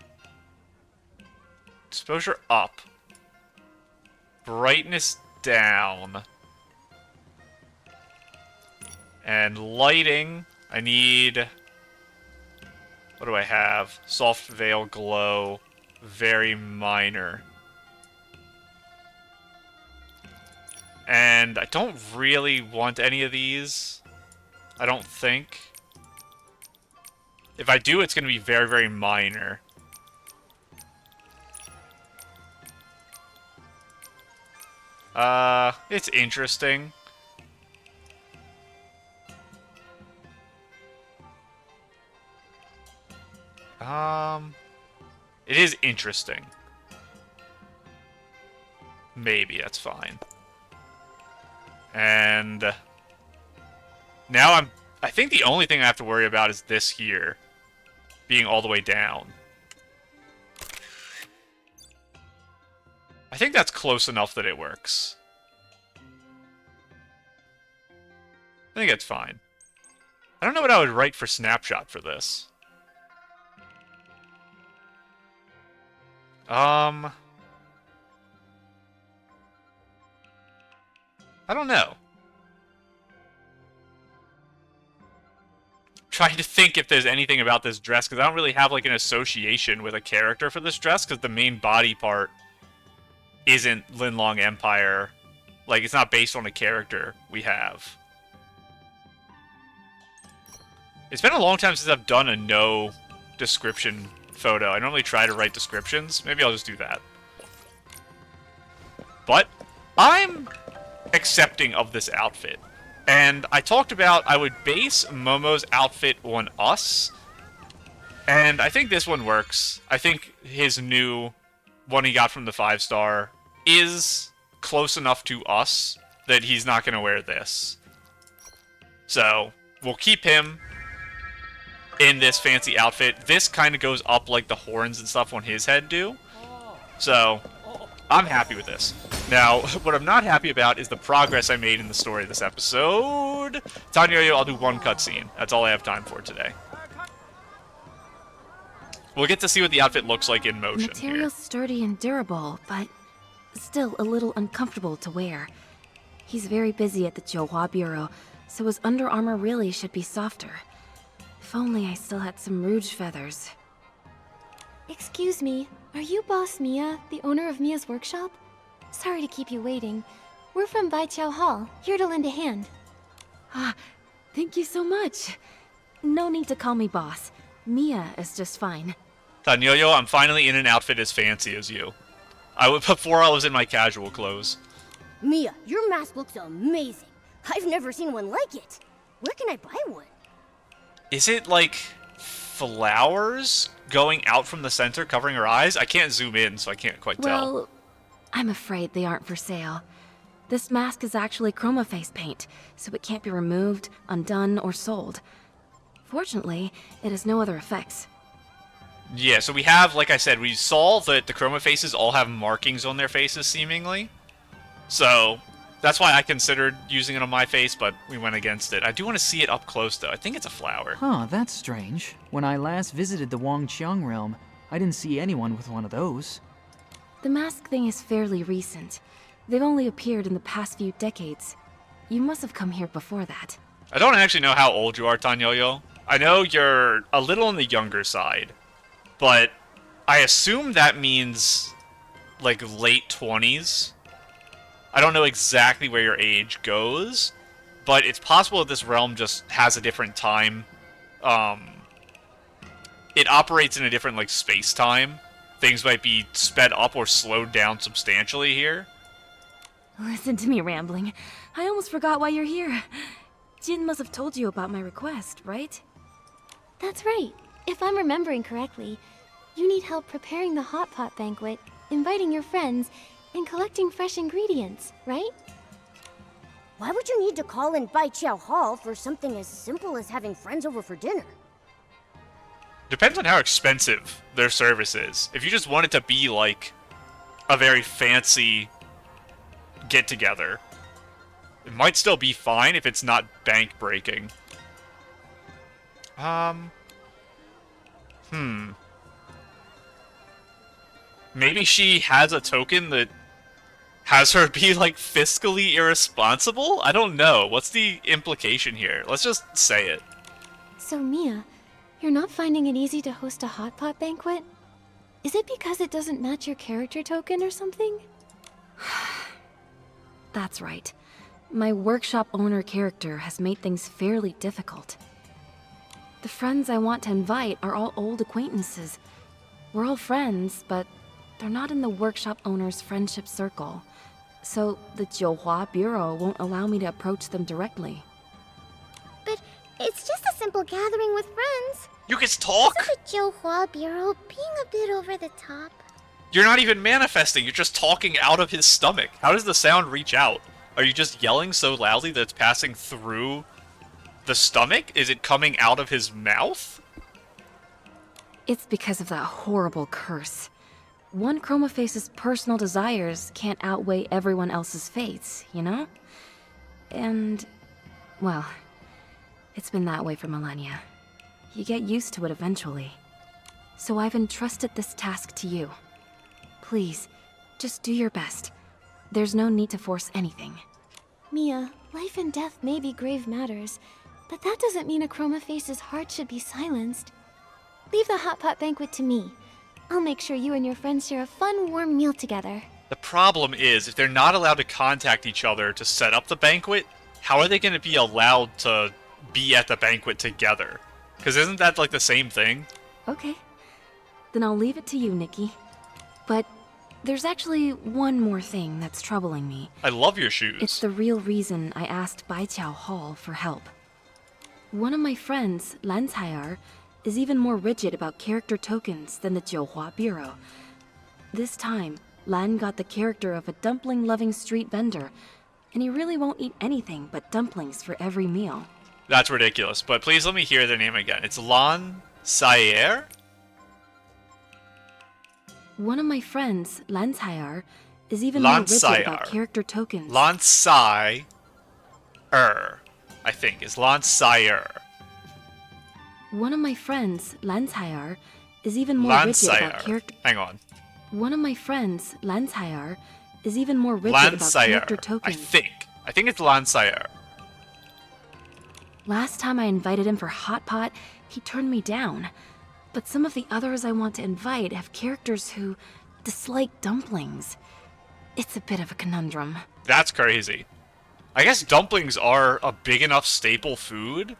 Exposure up. Brightness down. And lighting, I need... What do I have? Soft veil glow. Very minor. And I don't really want any of these. I don't think. If I do, it's going to be very, very minor. It's interesting. It is interesting. Maybe, that's fine. And now I think the only thing I have to worry about is this here being all the way down. I think that's close enough that it works. I think it's fine. I don't know what I would write for snapshot for this. I don't know. Trying to think if there's anything about this dress, because I don't really have, like, an association with a character for this dress, because the main body part isn't Linlong Empire. Like, it's not based on a character we have. It's been a long time since I've done a no description photo. I normally try to write descriptions. Maybe I'll just do that. But I'm accepting of this outfit. And I talked about I would base Momo's outfit on us. And I think this one works. I think his new one he got from the 5-star is close enough to us that he's not going to wear this. So, we'll keep him in this fancy outfit. This kind of goes up like the horns and stuff on his head do. So, I'm happy with this. Now, what I'm not happy about is the progress I made in the story of this episode. Tanyoyo, I'll do one cutscene. That's all I have time for today. We'll get to see what the outfit looks like in motion. Material's sturdy and durable, but still a little uncomfortable to wear. He's very busy at the Johua Bureau, so his under armor really should be softer. If only I still had some rouge feathers. Excuse me, are you Boss Mia, the owner of Mia's workshop? Sorry to keep you waiting. We're from Baiqiao Hall, here to lend a hand. Ah, thank you so much. No need to call me boss. Mia is just fine. Tanyoyo, I'm finally in an outfit as fancy as you. Before I was in my casual clothes. Mia, your mask looks amazing. I've never seen one like it. Where can I buy one? Is it like flowers going out from the center covering her eyes? I can't zoom in, so I can't quite tell. Well, I'm afraid they aren't for sale. This mask is actually chroma face paint, so it can't be removed, undone, or sold. Fortunately, it has no other effects. Yeah, so we have, like I said, we saw that the chroma faces all have markings on their faces, seemingly. So, that's why I considered using it on my face, but we went against it. I do want to see it up close, though. I think it's a flower. Huh, that's strange. When I last visited the Wangqiang realm, I didn't see anyone with one of those. The mask thing is fairly recent. They've only appeared in the past few decades. You must have come here before that. I don't actually know how old you are, Tanyoyo. I know you're a little on the younger side, but I assume that means, like, late 20s. I don't know exactly where your age goes, but it's possible that this realm just has a different time. It operates in a different, like, space-time. Things might be sped up or slowed down substantially here. Listen to me rambling. I almost forgot why you're here. Jin must have told you about my request, right? That's right. If I'm remembering correctly, you need help preparing the hot pot banquet, inviting your friends, and collecting fresh ingredients, right? Why would you need to call in Baiqiao Hall for something as simple as having friends over for dinner? Depends on how expensive their service is. If you just want it to be like a very fancy get-together, it might still be fine if it's not bank-breaking. Maybe she has a token that has her be, like, fiscally irresponsible? I don't know. What's the implication here? Let's just say it. So, Mia, you're not finding it easy to host a hot pot banquet? Is it because it doesn't match your character token or something? That's right. My workshop owner character has made things fairly difficult. The friends I want to invite are all old acquaintances. We're all friends, but they're not in the workshop owner's friendship circle. So the Jiuhua Bureau won't allow me to approach them directly. But it's just a simple gathering with friends. You can talk? Isn't the Jiuhua Bureau being a bit over the top? You're not even manifesting, you're just talking out of his stomach. How does the sound reach out? Are you just yelling so loudly that it's passing through the stomach? Is it coming out of his mouth? It's because of that horrible curse. One Chromaface's personal desires can't outweigh everyone else's fates, you know? And, well, it's been that way for millennia. You get used to it eventually. So I've entrusted this task to you. Please, just do your best. There's no need to force anything. Mia, life and death may be grave matters, but that doesn't mean a Chromaface's heart should be silenced. Leave the hot pot banquet to me. I'll make sure you and your friends share a fun, warm meal together. The problem is, if they're not allowed to contact each other to set up the banquet, how are they going to be allowed to be at the banquet together? Because isn't that like the same thing? Okay. Then I'll leave it to you, Nikki. But there's actually one more thing that's troubling me. I love your shoes. It's the real reason I asked Baiqiao Hall for help. One of my friends, Lan Cai'er, is even more rigid about character tokens than the Jiuhua Bureau. This time, Lan got the character of a dumpling-loving street vendor, and he really won't eat anything but dumplings for every meal. That's ridiculous, but please let me hear their name again. It's Lan Cai'er? One of my friends, Lan Cai'er, is even more rigid about character tokens. Lan Cai'er, I think, is Lan Cai'er. One of my friends, Lan Cai'er, is even more rigid about character... Hang on. One of my friends, Lan Cai'er, is even more rigid about character tokens. I think it's Lan Cai'er. Last time I invited him for Hot Pot, he turned me down. But some of the others I want to invite have characters who dislike dumplings. It's a bit of a conundrum. That's crazy. I guess dumplings are a big enough staple food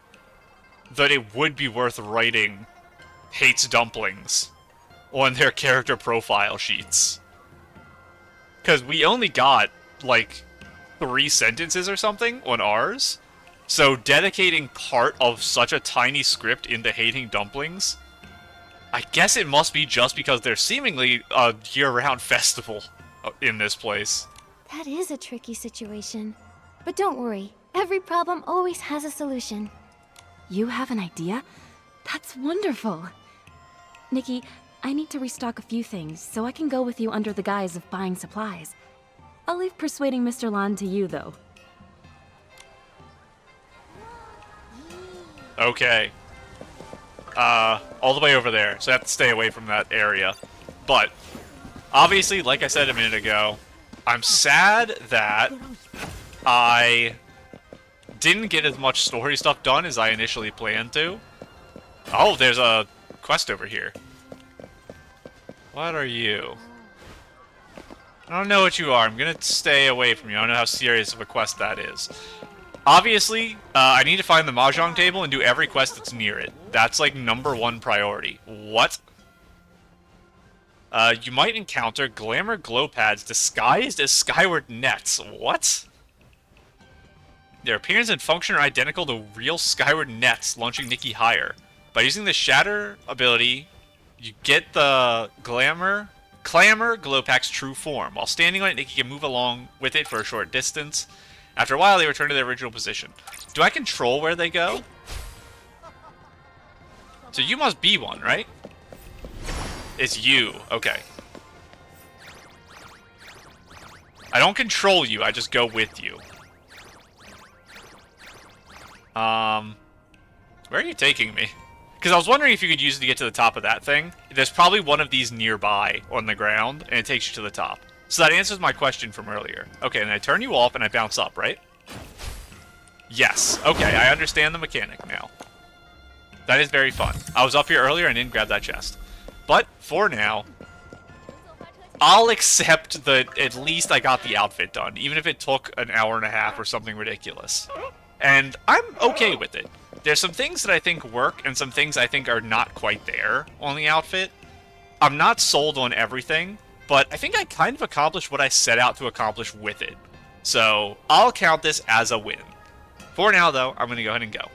that it would be worth writing hates dumplings on their character profile sheets. Because we only got, like, 3 sentences or something on ours. So dedicating part of such a tiny script into hating dumplings, I guess it must be just because there's seemingly a year-round festival in this place. That is a tricky situation. But don't worry, every problem always has a solution. You have an idea? That's wonderful. Nikki, I need to restock a few things, so I can go with you under the guise of buying supplies. I'll leave persuading Mr. Lan to you, though. Okay. All the way over there, so I have to stay away from that area. But, obviously, like I said a minute ago, I'm sad that I didn't get as much story stuff done as I initially planned to. Oh, there's a quest over here. What are you? I don't know what you are. I'm gonna stay away from you. I don't know how serious of a quest that is. Obviously, I need to find the Mahjong table and do every quest that's near it. That's, like, #1 priority. What? You might encounter glamour glow pads disguised as skyward nets. What? Their appearance and function are identical to real skyward nets, launching Nikki higher. By using the Shatter ability, you get the Clamor glow pack's true form. While standing on it, Nikki can move along with it for a short distance. After a while, they return to their original position. Do I control where they go? So you must be one, right? It's you. Okay. I don't control you, I just go with you. Where are you taking me? Because I was wondering if you could use it to get to the top of that thing. There's probably one of these nearby on the ground, and it takes you to the top. So that answers my question from earlier. Okay, and I turn you off and I bounce up, right? Yes. Okay, I understand the mechanic now. That is very fun. I was up here earlier and didn't grab that chest. But, for now, I'll accept that at least I got the outfit done, even if it took an hour and a half or something ridiculous. And I'm okay with it. There's some things that I think work, and some things I think are not quite there on the outfit. I'm not sold on everything, but I think I kind of accomplished what I set out to accomplish with it. So, I'll count this as a win. For now, though, I'm going to go ahead and go.